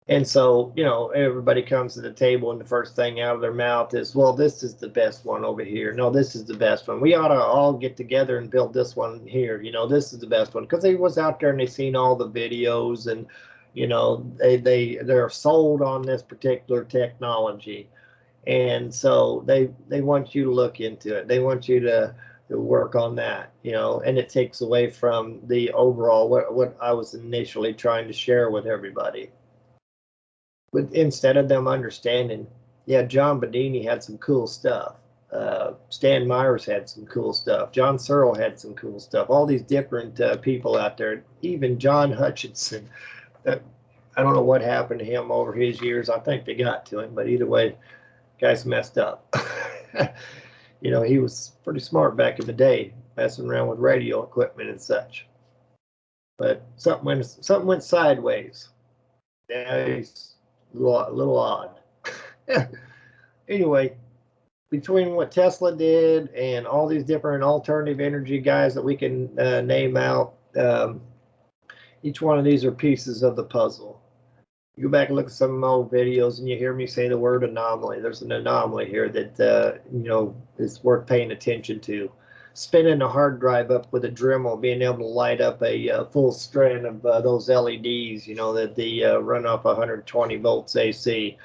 And so, you know, everybody comes to the table, and the first thing out of their mouth is, well, this is the best one over here. No, this is the best one. We ought to all get together and build this one here. You know, this is the best one. Because they was out there and they seen all the videos, and you know, they're sold on this particular technology, and so they want you to look into it. They want you to work on that, you know, and it takes away from the overall what I was initially trying to share with everybody. But instead of them understanding, yeah, John Bedini had some cool stuff. Stan Myers had some cool stuff. John Searle had some cool stuff. All these different people out there, even John Hutchinson. I don't know what happened to him over his years. I think they got to him, but either way, guy's messed up. You know, he was pretty smart back in the day, messing around with radio equipment and such. But something went sideways. Yeah, he's a little odd. Anyway, between what Tesla did and all these different alternative energy guys that we can name out, each one of these are pieces of the puzzle. You go back and look at some of my old videos and you hear me say the word anomaly. There's an anomaly here that, you know, is worth paying attention to. spinning a hard drive up with a Dremel, being able to light up a full strand of those LEDs, you know, that the run off 120 volts AC.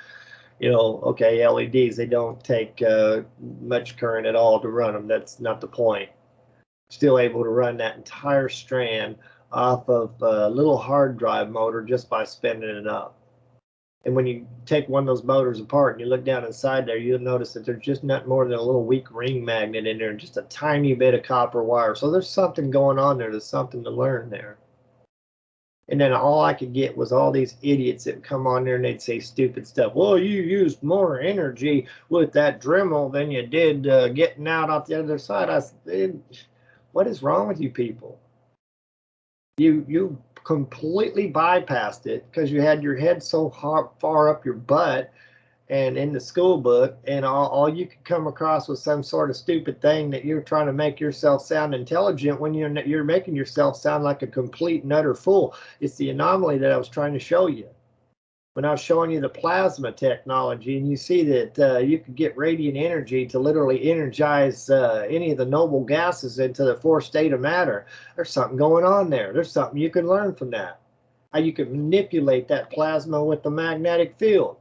You know, okay, LEDs, they don't take much current at all to run them. That's not the point. Still able to run that entire strand off of a little hard drive motor just by spinning it up. And when you take one of those motors apart and you look down inside there, you'll notice that there's just not more than a little weak ring magnet in there and just a tiny bit of copper wire. So there's something going on there. There's something to learn there. And then all I could get was all these idiots that would come on there and they'd say stupid stuff. Well, you used more energy with that Dremel than you did getting out off the other side. I said, what is wrong with you people? You completely bypassed it because you had your head so far up your butt and in the school book, and all you could come across was some sort of stupid thing that you're trying to make yourself sound intelligent when you're making yourself sound like a complete and utter fool. It's the anomaly that I was trying to show you. When I was showing you the plasma technology, and you see that you could get radiant energy to literally energize any of the noble gases into the fourth state of matter. There's something going on there. There's something you can learn from that. How you can manipulate that plasma with the magnetic field.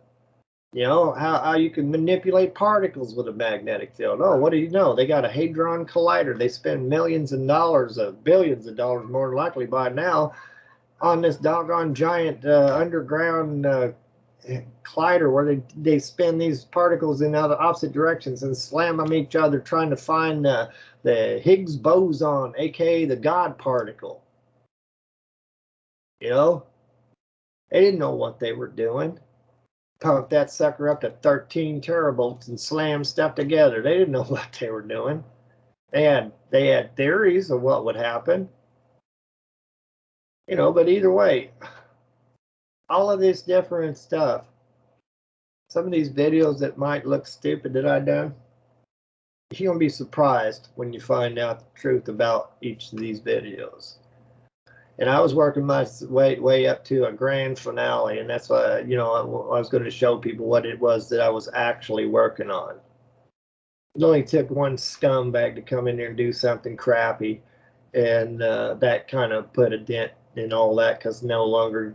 You know, how you can manipulate particles with a magnetic field. Oh, what do you know? They got a Hadron Collider. They spend millions of dollars, billions of dollars more than likely by now, on this doggone giant underground collider where they spin these particles in other opposite directions and slam them each other trying to find the Higgs boson, aka the God particle. You know, they didn't know what they were doing. Pump that sucker up to 13 teravolts and slam stuff together. They didn't know what they were doing. They had theories of what would happen. You know, but either way, all of this different stuff, some of these videos that might look stupid that I done, you're going to be surprised when you find out the truth about each of these videos. And I was working my way up to a grand finale, and that's why, you know, I was going to show people what it was that I was actually working on. It only took one scumbag to come in there and do something crappy, and that kind of put a dent in all that, because no longer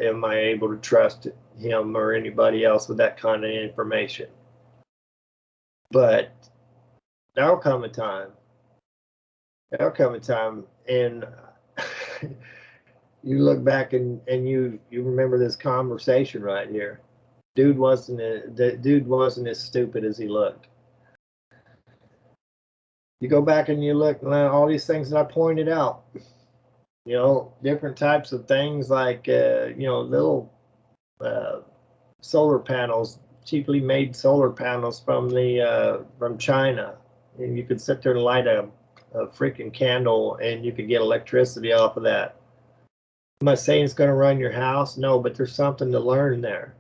am I able to trust him or anybody else with that kind of information. But there'll come a time, and you look back and you remember this conversation right here. Dude wasn't as stupid as he looked. You go back and you look at all these things that I pointed out. You know, different types of things like you know, little solar panels, cheaply made solar panels from China, and you could sit there and light a freaking candle and you could get electricity off of that. Am I saying it's going to run your house? No, but there's something to learn there.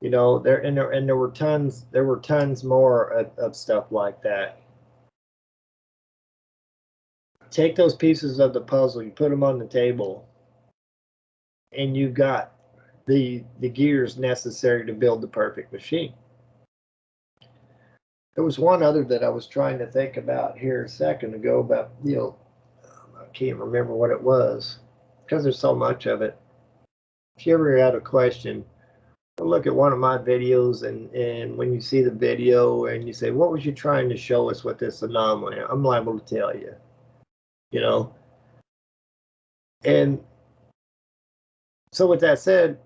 You know, there were tons more of stuff like that. Take those pieces of the puzzle, you put them on the table, and you got the gears necessary to build the perfect machine. There was one other that I was trying to think about here a second ago about, you know, I can't remember what it was because there's so much of it. If you ever had a question, look at one of my videos, and when you see the video and you say, what was you trying to show us with this anomaly? I'm liable to tell you, you know. And so with that said,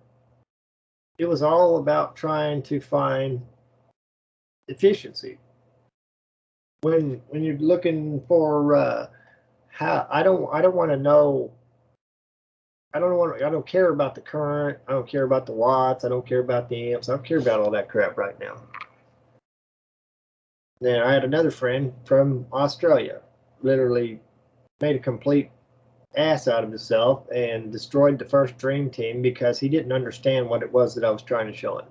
it was all about trying to find efficiency. When you're looking for how, I don't want to know. I don't care about the current. I don't care about the watts. I don't care about the amps. I don't care about all that crap right now. Then I had another friend from Australia, literally made a complete ass out of himself and destroyed the first Dream Team because he didn't understand what it was that I was trying to show him.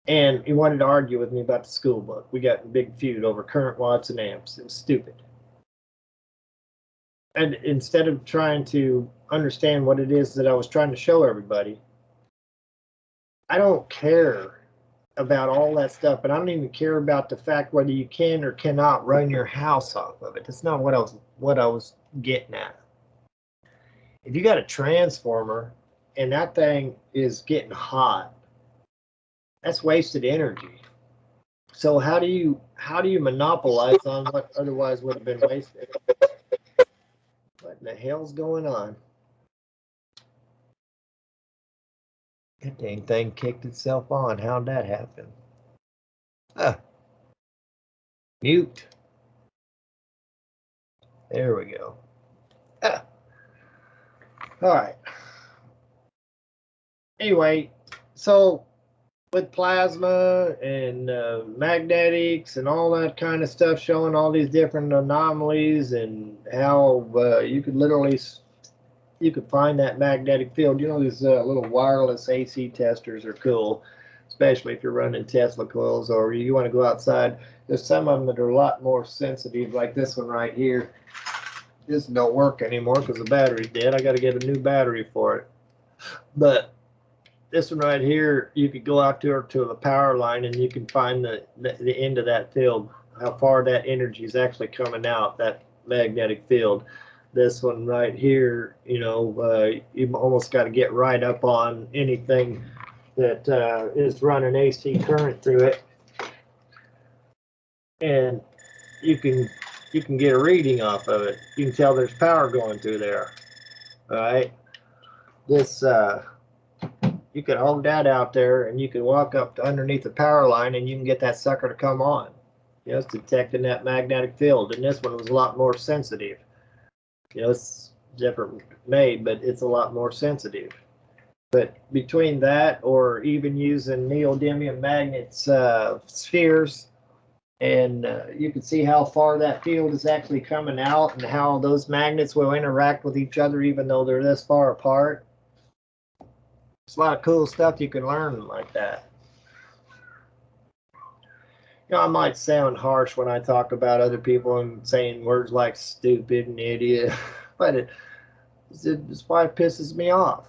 And he wanted to argue with me about the school book. We got a big feud over current, watts, and amps. It was stupid. And instead of trying to understand what it is that I was trying to show everybody, I don't care about all that stuff, but I don't even care about the fact whether you can or cannot run your house off of it. That's not what I was getting at. If you got a transformer and that thing is getting hot, that's wasted energy. So how do you monopolize on what otherwise would have been wasted? What in the hell's going on? That dang thing kicked itself on. How'd that happen? Mute. There we go. All right. Anyway, so with plasma and magnetics and all that kind of stuff, showing all these different anomalies and how you could literally find that magnetic field. You know, these little wireless AC testers are cool, especially if you're running Tesla coils or you want to go outside. There's some of them that are a lot more sensitive, like this one right here. This don't work anymore because the battery's dead. I got to get a new battery for it. But this one right here, you could go out to the power line and you can find the end of that field, how far that energy is actually coming out, that magnetic field. This one right here, you know, you've almost got to get right up on anything that is running AC current through it, and you can get a reading off of it. You can tell there's power going through there. All right, this you can hold that out there, and you can walk up to underneath the power line, and you can get that sucker to come on. You know, it's detecting that magnetic field, and this one was a lot more sensitive. You know, it's different made, but it's a lot more sensitive. But between that or even using neodymium magnets, spheres, and you can see how far that field is actually coming out and how those magnets will interact with each other even though they're this far apart. It's a lot of cool stuff you can learn like that. You know, I might sound harsh when I talk about other people and saying words like stupid and idiot, but it's why it pisses me off.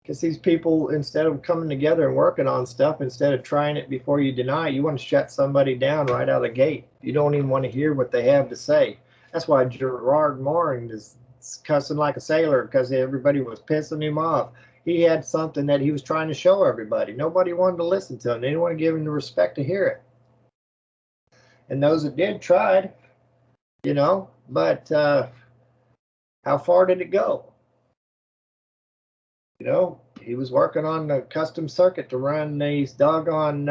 Because these people, instead of coming together and working on stuff, instead of trying it before you deny it, you want to shut somebody down right out of the gate. You don't even want to hear what they have to say. That's why Gerard Moring is cussing like a sailor, because everybody was pissing him off. He had something that he was trying to show everybody. Nobody wanted to listen to him. They didn't want to give him the respect to hear it. And those that did tried, you know, but how far did it go? You know, he was working on the custom circuit to run these doggone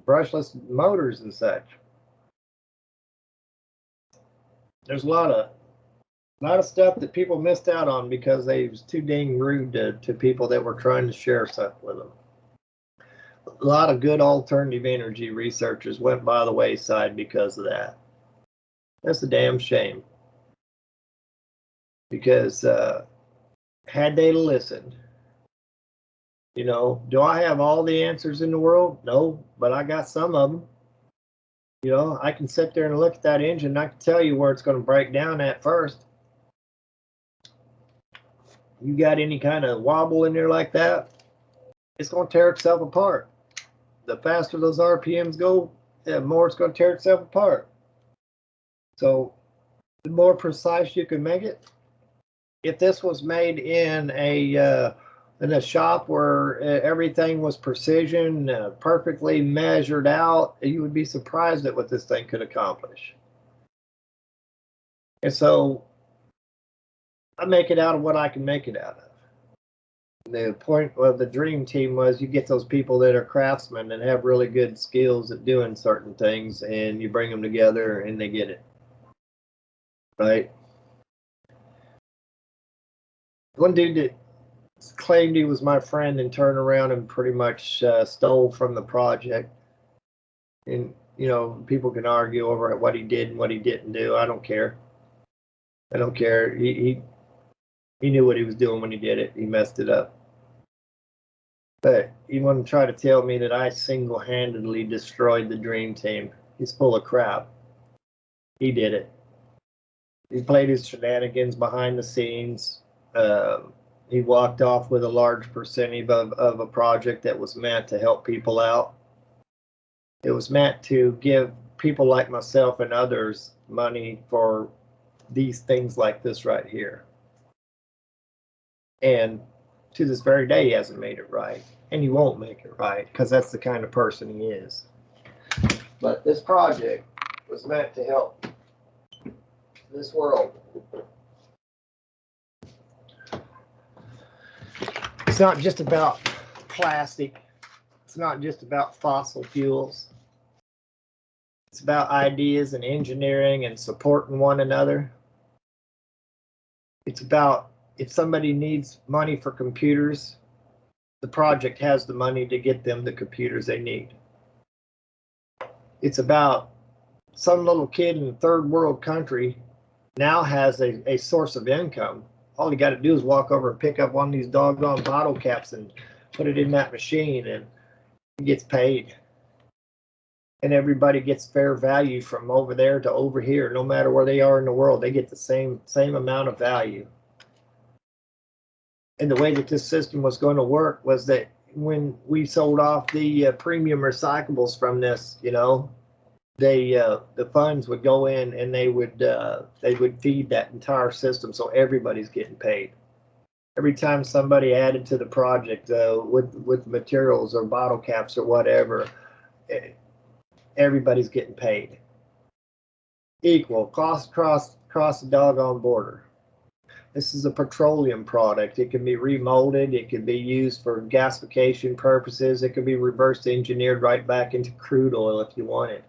brushless motors and such. There's a lot of stuff that people missed out on because they was too dang rude to people that were trying to share stuff with them. A lot of good alternative energy researchers went by the wayside because of that. That's a damn shame. Because had they listened, you know, do I have all the answers in the world? No, but I got some of them. You know, I can sit there and look at that engine and I can tell you where it's going to break down at first. You got any kind of wobble in there like that, it's going to tear itself apart. The faster those RPMs go, the more it's going to tear itself apart. So the more precise you can make it. If this was made in a shop where everything was precision, perfectly measured out, you would be surprised at what this thing could accomplish. And so I make it out of what I can make it out of. The point of the dream team was you get those people that are craftsmen and have really good skills at doing certain things, and you bring them together and they get it. Right? One dude that claimed he was my friend and turned around and pretty much stole from the project. And, you know, people can argue over what he did and what he didn't do. I don't care. I don't care. He knew what he was doing when he did it. He messed it up. But he wanted to try to tell me that I single-handedly destroyed the dream team. He's full of crap. He did it. He played his shenanigans behind the scenes. He walked off with a large percentage of a project that was meant to help people out. It was meant to give people like myself and others money for these things like this right here. And to this very day, he hasn't made it right. And he won't make it right because that's the kind of person he is. But this project was meant to help this world. It's not just about plastic. It's not just about fossil fuels. It's about ideas and engineering and supporting one another. It's about if somebody needs money for computers, the project has the money to get them the computers they need. It's about some little kid in a third world country now has a source of income. All you got to do is walk over and pick up one of these doggone bottle caps and put it in that machine, and he gets paid. And everybody gets fair value from over there to over here. No matter where they are in the world, they get the same amount of value. And the way that this system was going to work was that when we sold off the premium recyclables from this, you know, the funds would go in and they would feed that entire system, so everybody's getting paid. Every time somebody added to the project with materials or bottle caps or whatever, everybody's getting paid. Equal cost across the doggone border. This is a petroleum product. It can be remolded. It can be used for gasification purposes. It can be reverse engineered right back into crude oil if you want it.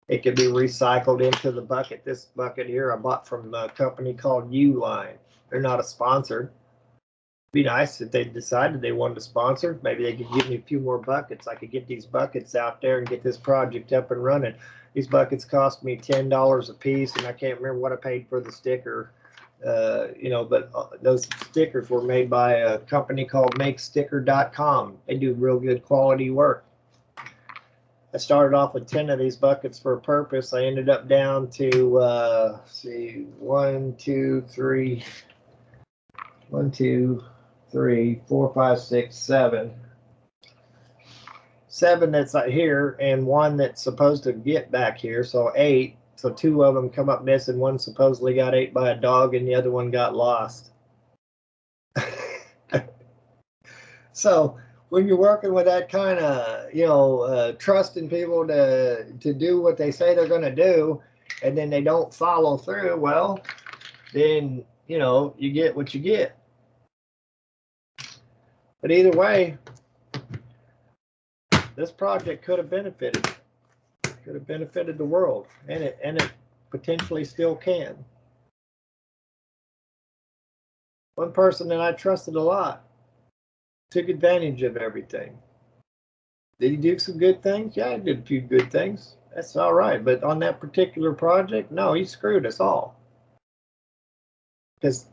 It can be recycled into the bucket. This bucket here I bought from a company called Uline. They're not a sponsor. It'd be nice if they decided they wanted to sponsor. Maybe they could give me a few more buckets. I could get these buckets out there and get this project up and running. These buckets cost me $10 a piece, and I can't remember what I paid for the sticker. You know, but those stickers were made by a company called MakeSticker.com. They do real good quality work. I started off with 10 of these buckets for a purpose. I ended up down to, see, 1, 2, 3, 4, 5, 6, 7. 7 that's here and 1 that's supposed to get back here, so 8. So 2 of them come up missing. One supposedly got ate by a dog and the other one got lost. So when you're working with that kind of, you know, trusting people to do what they say they're going to do, and then they don't follow through, well, then, you know, you get what you get. But either way, this project could have benefited. Could have benefited the world, and it potentially still can. One person that I trusted a lot took advantage of everything. Did he do some good things? Yeah, he did a few good things. That's all right. But on that particular project, no, he screwed us all. Because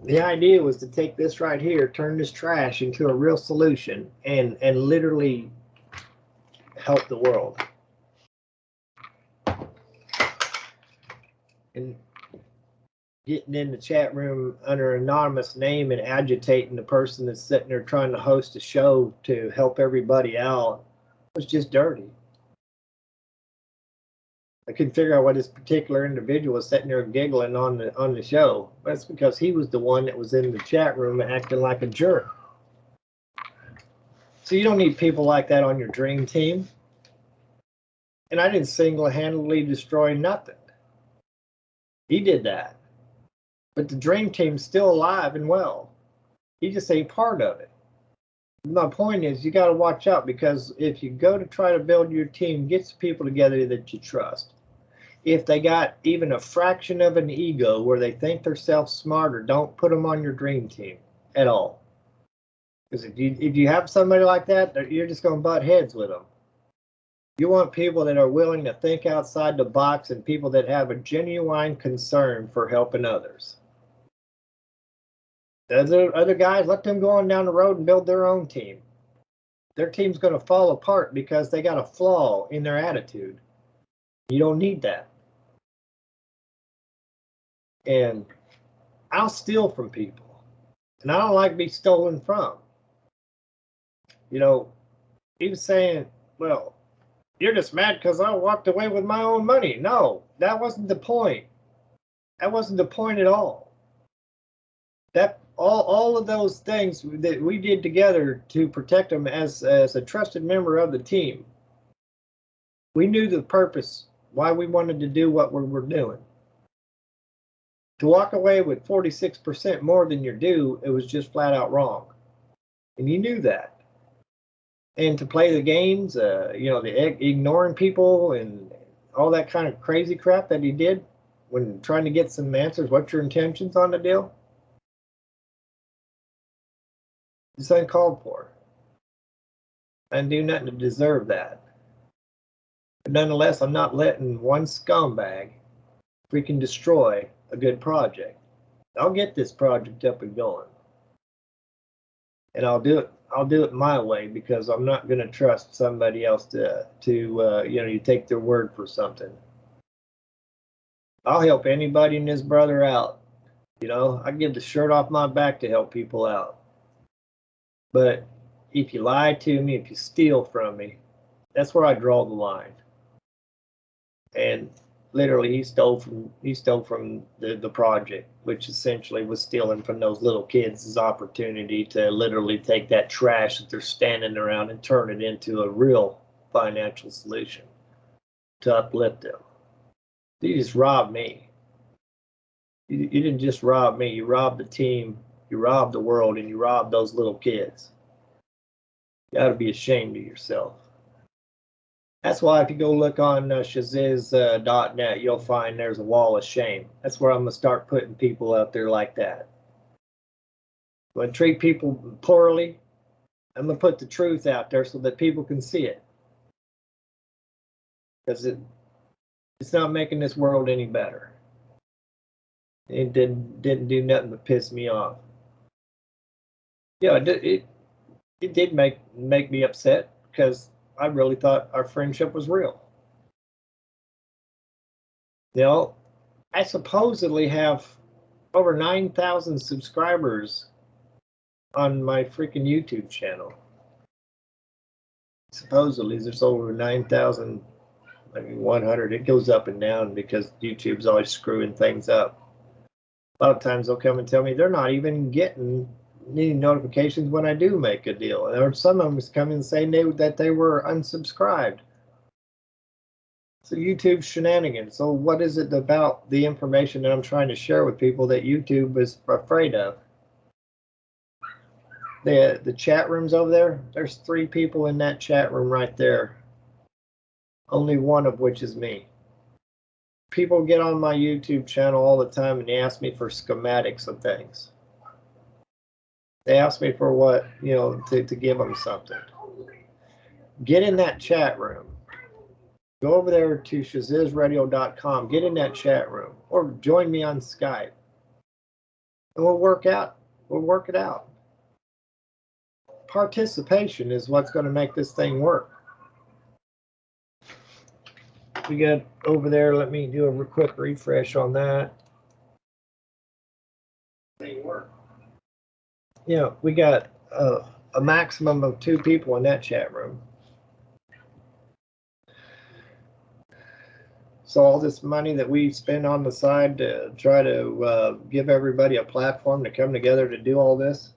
the idea was to take this right here, turn this trash into a real solution, and literally help the world. And getting in the chat room under an anonymous name and agitating the person that's sitting there trying to host a show to help everybody out was just dirty. I couldn't figure out why this particular individual was sitting there giggling on the show. That's because he was the one that was in the chat room acting like a jerk. So you don't need people like that on your dream team. And I didn't single-handedly destroy nothing. He did that. But the dream team's still alive and well. He just ain't part of it. My point is, you got to watch out, because if you go to try to build your team, get some people together that you trust. If they got even a fraction of an ego where they think they're self-smarter, don't put them on your dream team at all. Because if you have somebody like that, you're just going to butt heads with them. You want people that are willing to think outside the box and people that have a genuine concern for helping others. The other guys, let them go on down the road and build their own team. Their team's going to fall apart because they got a flaw in their attitude. You don't need that. And I'll steal from people. And I don't like to be stolen from. You know, he was saying well, you're just mad because I walked away with my own money. No, that wasn't the point. That wasn't the point at all. That all of those things that we did together to protect them as a trusted member of the team. We knew the purpose, why we wanted to do what we were doing. To walk away with 46% more than you're due, it was just flat out wrong. And you knew that. And to play the games, you know, the ignoring people and all that kind of crazy crap that he did when trying to get some answers, what's your intentions on the deal? It's uncalled for. I didn't do nothing to deserve that. But nonetheless, I'm not letting one scumbag freaking destroy a good project. I'll get this project up and going. And I'll do it my way, because I'm not going to trust somebody else to you know, you take their word for something. I'll help anybody and his brother out. You know, I give the shirt off my back to help people out. But if you lie to me, if you steal from me, that's where I draw the line. And literally, he stole from the project, which essentially was stealing from those little kids' opportunity to literally take that trash that they're standing around and turn it into a real financial solution to uplift them. You just robbed me. You didn't just rob me. You robbed the team. You robbed the world, and you robbed those little kids. You got to be ashamed of yourself. That's why if you go look on Shaziz.net, you'll find there's a wall of shame. That's where I'm going to start putting people out there like that. When I treat people poorly, I'm going to put the truth out there so that people can see it. Because it's not making this world any better. It didn't do nothing but piss me off. Yeah, it did make me upset, because I really thought our friendship was real. You know, I supposedly have over 9,000 subscribers on my freaking YouTube channel. Supposedly there's over 9,100. It goes up and down because YouTube's always screwing things up. A lot of times they'll come and tell me they're not even getting any notifications when I do make a deal. Or some of them come in saying that they were unsubscribed. So YouTube shenanigans. So what is it about the information that I'm trying to share with people that YouTube is afraid of? The chat rooms over there, there's 3 people in that chat room right there. Only one of which is me. People get on my YouTube channel all the time and they ask me for schematics of things. They ask me for what, you know, to give them something. Get in that chat room. Go over there to shazizradio.com. Get in that chat room, or join me on Skype, and we'll work it out. Participation is what's going to make this thing work. We got over there. Let me do a quick refresh on that. Thing work. You know, we got a maximum of 2 people in that chat room. So all this money that we spend on the side to try to give everybody a platform to come together to do all this.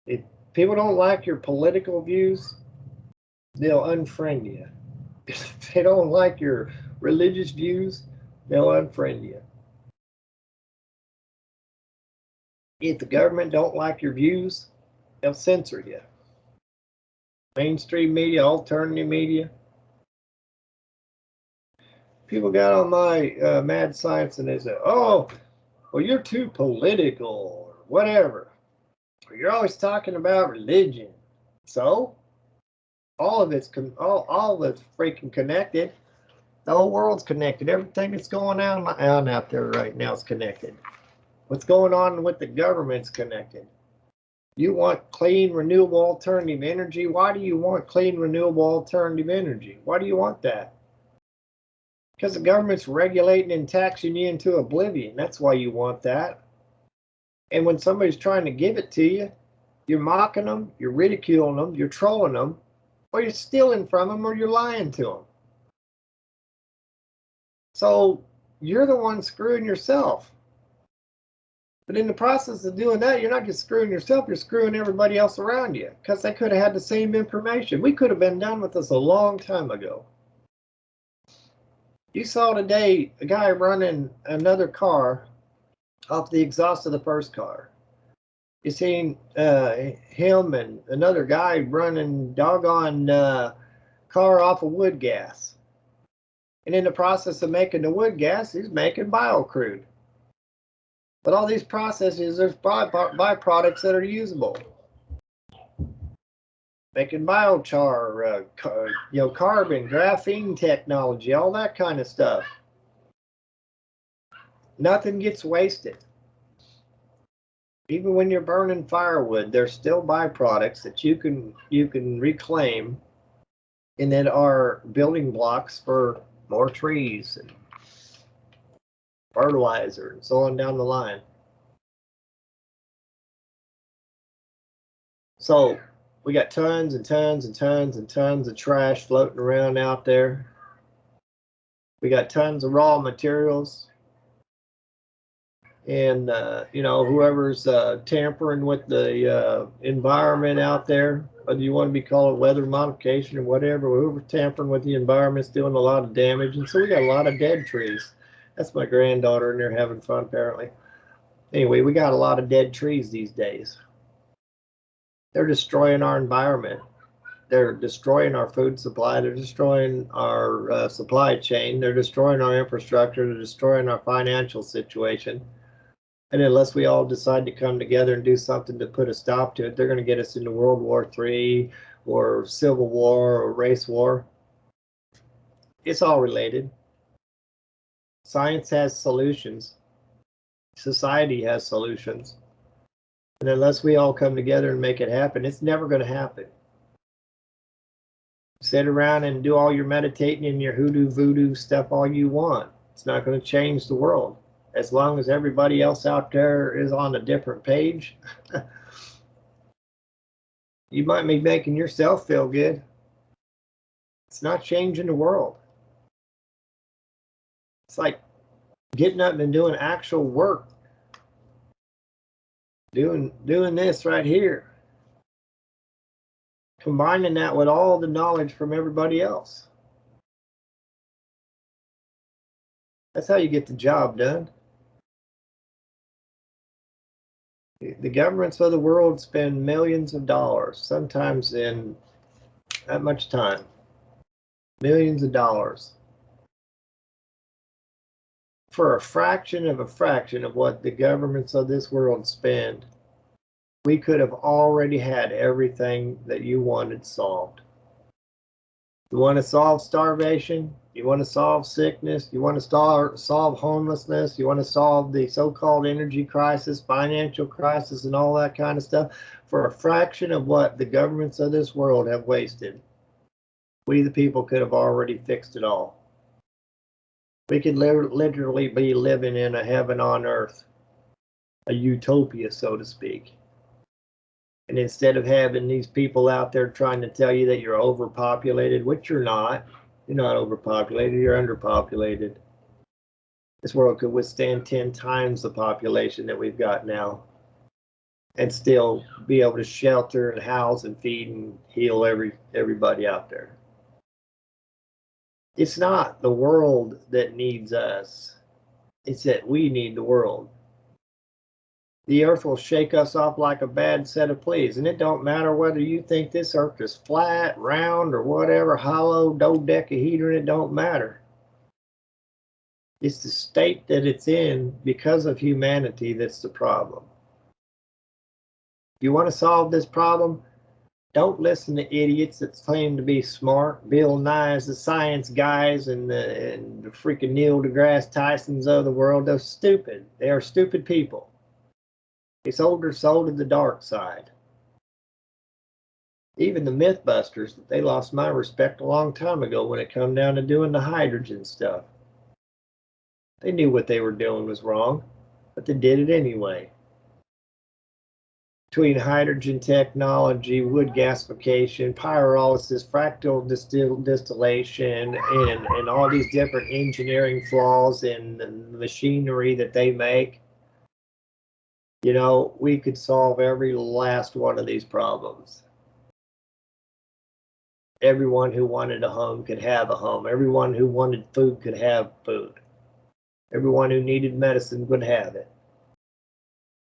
If people don't like your political views, they'll unfriend you. If they don't like your religious views, they'll unfriend you. If the government don't like your views, they'll censor you. Mainstream media, alternative media. People got on my mad science and they say, oh, well, you're too political or whatever. Or you're always talking about religion. So all of it's freaking connected. The whole world's connected. Everything that's going on out there right now is connected. What's going on with the government's connected. You want clean, renewable, alternative energy. Why do you want clean, renewable, alternative energy? Why do you want that? Because the government's regulating and taxing you into oblivion. That's why you want that. And when somebody's trying to give it to you, You're mocking them, you're ridiculing them, you're trolling them, or you're stealing from them, or you're lying to them. So you're the one screwing yourself. But in the process of doing that, you're not just screwing yourself, you're screwing everybody else around you, because they could have had the same information. We could have been done with this a long time ago. You saw today a guy running another car off the exhaust of the first car. You seen him and another guy running doggone car off of wood gas. And in the process of making the wood gas, he's making biocrude. But all these processes, there's byproducts that are usable. Making biochar, carbon, graphene technology, all that kind of stuff. Nothing gets wasted. Even when you're burning firewood, there's still byproducts that you can reclaim, and that are building blocks for more trees and fertilizer and so on down the line. So we got tons and tons and tons and tons of trash floating around out there. We got tons of raw materials. And, whoever's tampering with the environment out there, whether you want to be called weather modification or whatever, whoever's tampering with the environment's doing a lot of damage. And so we got a lot of dead trees. That's my granddaughter, and they're having fun, apparently. Anyway, we got a lot of dead trees these days. They're destroying our environment. They're destroying our food supply. They're destroying our supply chain. They're destroying our infrastructure. They're destroying our financial situation. And unless we all decide to come together and do something to put a stop to it, they're going to get us into World War III or Civil War or race war. It's all related. Science has solutions. Society has solutions. And unless we all come together and make it happen, it's never going to happen. Sit around and do all your meditating and your hoodoo voodoo stuff all you want. It's not going to change the world. As long as everybody else out there is on a different page, you might be making yourself feel good. It's not changing the world. It's like getting up and doing actual work. Doing this right here. Combining that with all the knowledge from everybody else. That's how you get the job done. The governments of the world spend millions of dollars, sometimes in that much time. Millions of dollars. For a fraction of what the governments of this world spend, we could have already had everything that you wanted solved. You want to solve starvation? You want to solve sickness? You want to solve homelessness? You want to solve the so-called energy crisis, financial crisis, and all that kind of stuff? For a fraction of what the governments of this world have wasted, we the people could have already fixed it all. We could literally be living in a heaven on earth, a utopia, so to speak. And instead of having these people out there trying to tell you that you're overpopulated, which you're not overpopulated, you're underpopulated. This world could withstand 10 times the population that we've got now and still be able to shelter and house and feed and heal everybody out there. It's not the world that needs us. It's that we need the world. The earth will shake us off like a bad set of fleas. And it don't matter whether you think this earth is flat, round, or whatever, hollow, dodecahedron, it don't matter. It's the state that it's in because of humanity that's the problem. If you want to solve this problem, don't listen to idiots that claim to be smart. Bill Nye's, the science guys, and the freaking Neil deGrasse Tysons of the world. They're stupid. They are stupid people. They sold their soul to the dark side. Even the Mythbusters, they lost my respect a long time ago when it come down to doing the hydrogen stuff. They knew what they were doing was wrong, but they did it anyway. between hydrogen technology, wood gasification, pyrolysis, fractal distillation, and all these different engineering flaws in the machinery that they make, you know, we could solve every last one of these problems. Everyone who wanted a home could have a home. Everyone who wanted food could have food. Everyone who needed medicine would have it.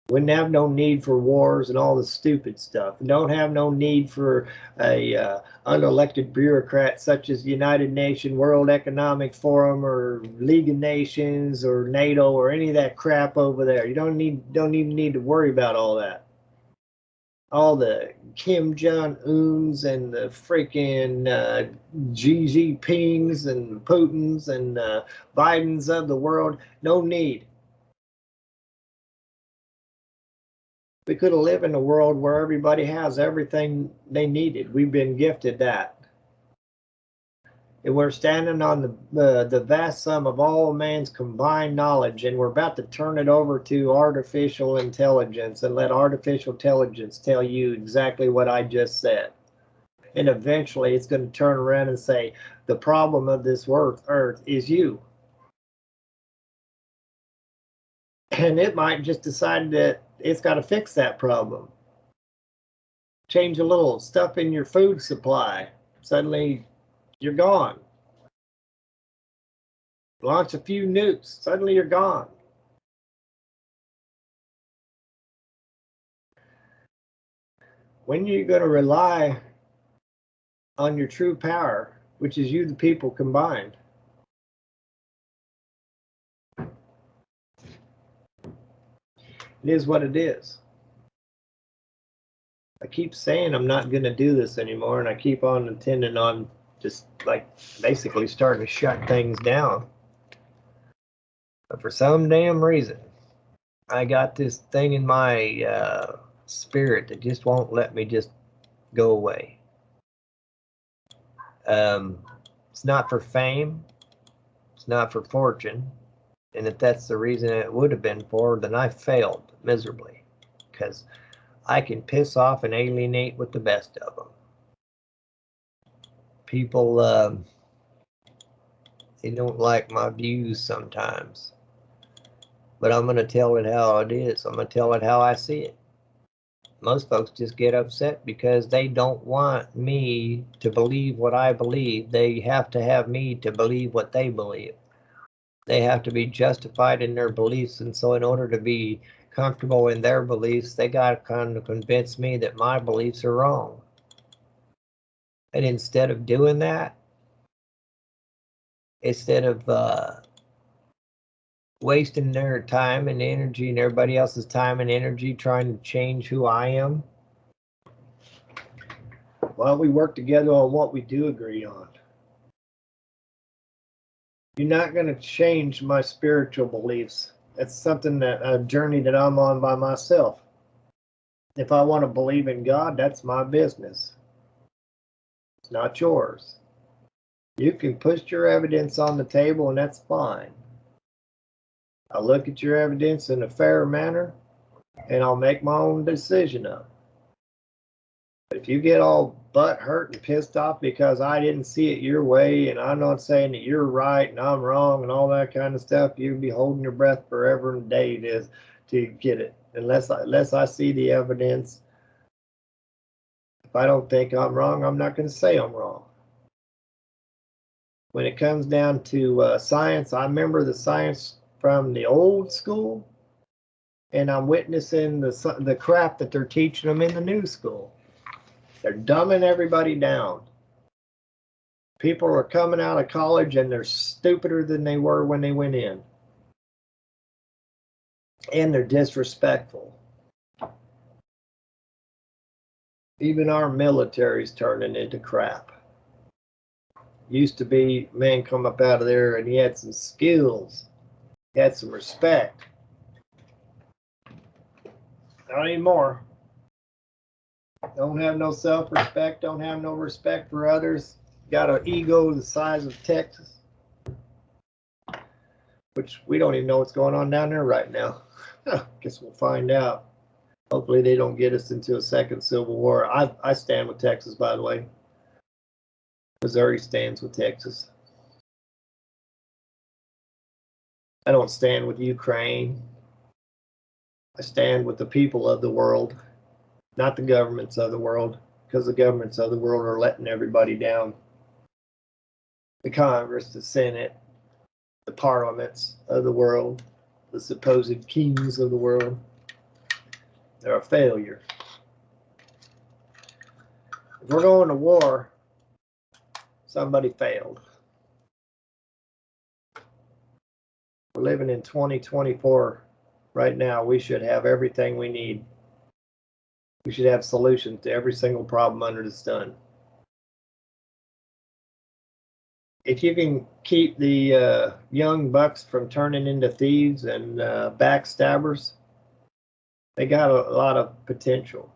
Wouldn't have no need for wars and all the stupid stuff. Don't have no need for a unelected bureaucrat such as the United Nations, World Economic Forum, or League of Nations, or NATO, or any of that crap over there. You don't even need to worry about all that. All the Kim Jong-uns and the freaking Xi Jinpings and Putins and Bidens of the world. No need. We could have lived in a world where everybody has everything they needed. We've been gifted that. And we're standing on the vast sum of all man's combined knowledge, and we're about to turn it over to artificial intelligence and let artificial intelligence tell you exactly what I just said. And eventually it's going to turn around and say, the problem of this earth is you. And it might just decide that it's got to fix that problem. Change a little stuff in your food supply. Suddenly you're gone. Launch a few nukes. Suddenly you're gone. When are you going to rely on your true power, which is you, the people, combined? It is what it is. I keep saying I'm not going to do this anymore, and I keep on intending on just like basically starting to shut things down. But for some damn reason, I got this thing in my spirit that just won't let me just go away. It's not for fame. It's not for fortune. And if that's the reason it would have been for, then I failed miserably, because I can piss off and alienate with the best of them. People, they don't like my views sometimes, but I'm going to tell it how it is. I'm going to tell it how I see it. Most folks just get upset because they don't want me to believe what I believe. They have to have me to believe what they believe. They have to be justified in their beliefs, and so in order to be comfortable in their beliefs, they got to kind of convince me that my beliefs are wrong. And instead of doing that, instead of wasting their time and energy and everybody else's time and energy trying to change who I am, well, we work together on what we do agree on. You're not going to change my spiritual beliefs. That's something that a journey that I'm on by myself. If I want to believe in God, that's my business. It's not yours. You can put your evidence on the table and that's fine. I'll look at your evidence in a fair manner and I'll make my own decision of it. But if you get all butt hurt and pissed off because I didn't see it your way, and I'm not saying that you're right and I'm wrong and all that kind of stuff, you'd be holding your breath forever and a day to get it. Unless I see the evidence. If I don't think I'm wrong, I'm not going to say I'm wrong. When it comes down to science, I remember the science from the old school, and I'm witnessing the crap that they're teaching them in the new school. They're dumbing everybody down. People are coming out of college and they're stupider than they were when they went in. And they're disrespectful. Even our military's turning into crap. Used to be, man come up out of there and he had some skills. He had some respect. Not anymore. Don't have no self-respect, don't have no respect for others. Got an ego the size of Texas. Which we don't even know what's going on down there right now. Guess we'll find out. Hopefully they don't get us into a second civil war. I stand with Texas, by the way. Missouri stands with Texas. I don't stand with Ukraine. I stand with the people of the world, not the governments of the world, because the governments of the world are letting everybody down. The Congress, the Senate, the parliaments of the world, the supposed kings of the world, they're a failure. If we're going to war, somebody failed. We're living in 2024 right now. We should have everything we need. We should have solutions to every single problem under the sun. If you can keep the young bucks from turning into thieves and backstabbers, they got a lot of potential.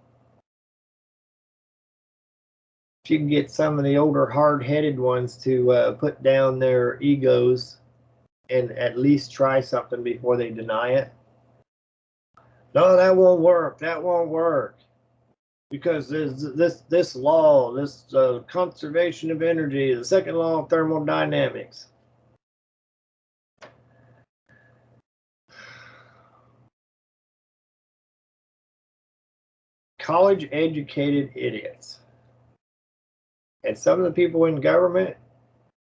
If you can get some of the older hard-headed ones to put down their egos and at least try something before they deny it. No, that won't work. That won't work. Because this law, this conservation of energy, the second law of thermodynamics. College-educated idiots. And some of the people in government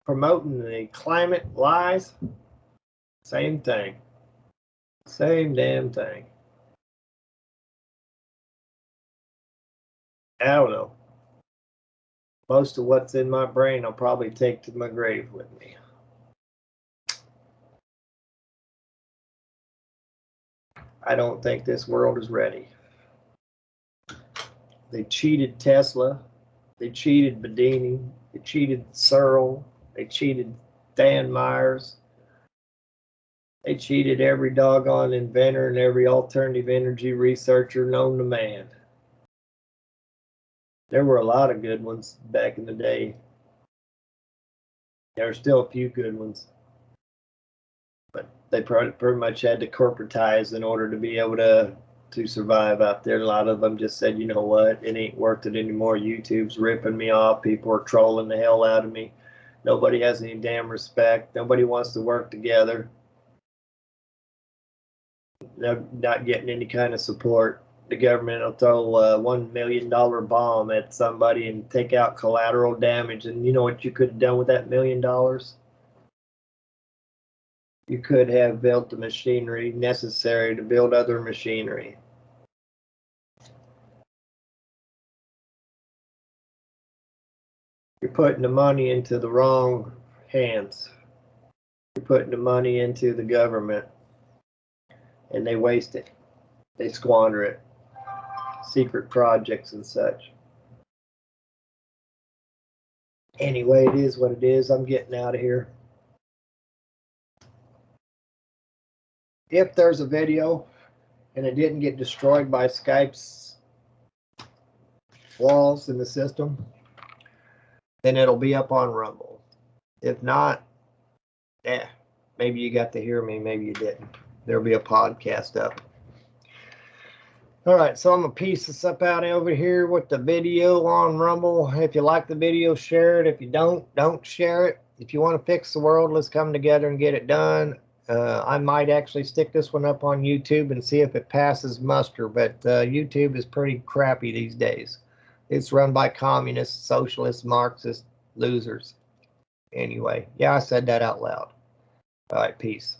promoting the climate lies, same thing. Same damn thing. I don't know. Most of what's in my brain I'll probably take to my grave with me. I don't think this world is ready. They cheated Tesla. They cheated Bedini. They cheated Searle. They cheated Dan Myers. They cheated every doggone inventor and every alternative energy researcher known to man. There were a lot of good ones back in the day. There are still a few good ones. But they pretty much had to corporatize in order to be able to survive out there. A lot of them just said, you know what, it ain't worth it anymore. YouTube's ripping me off. People are trolling the hell out of me. Nobody has any damn respect. Nobody wants to work together. They're not getting any kind of support. The government will throw a $1 million bomb at somebody and take out collateral damage. And you know what you could have done with that $1 million? You could have built the machinery necessary to build other machinery. You're putting the money into the wrong hands. You're putting the money into the government, and they waste it. They squander it. Secret projects and such. Anyway, it is what it is. I'm getting out of here. If there's a video and it didn't get destroyed by Skype's flaws in the system, then it'll be up on Rumble. If not, maybe you got to hear me, maybe you didn't. There'll be a podcast up. All right, so I'm gonna piece this up out over here with the video on Rumble. If you like the video, share it. If you don't share it. If you want to fix the world, let's come together and get it done. I might actually stick this one up on YouTube and see if it passes muster, but YouTube is pretty crappy these days. It's run by communists, socialists, Marxists, losers. Anyway, yeah, I said that out loud. All right, peace.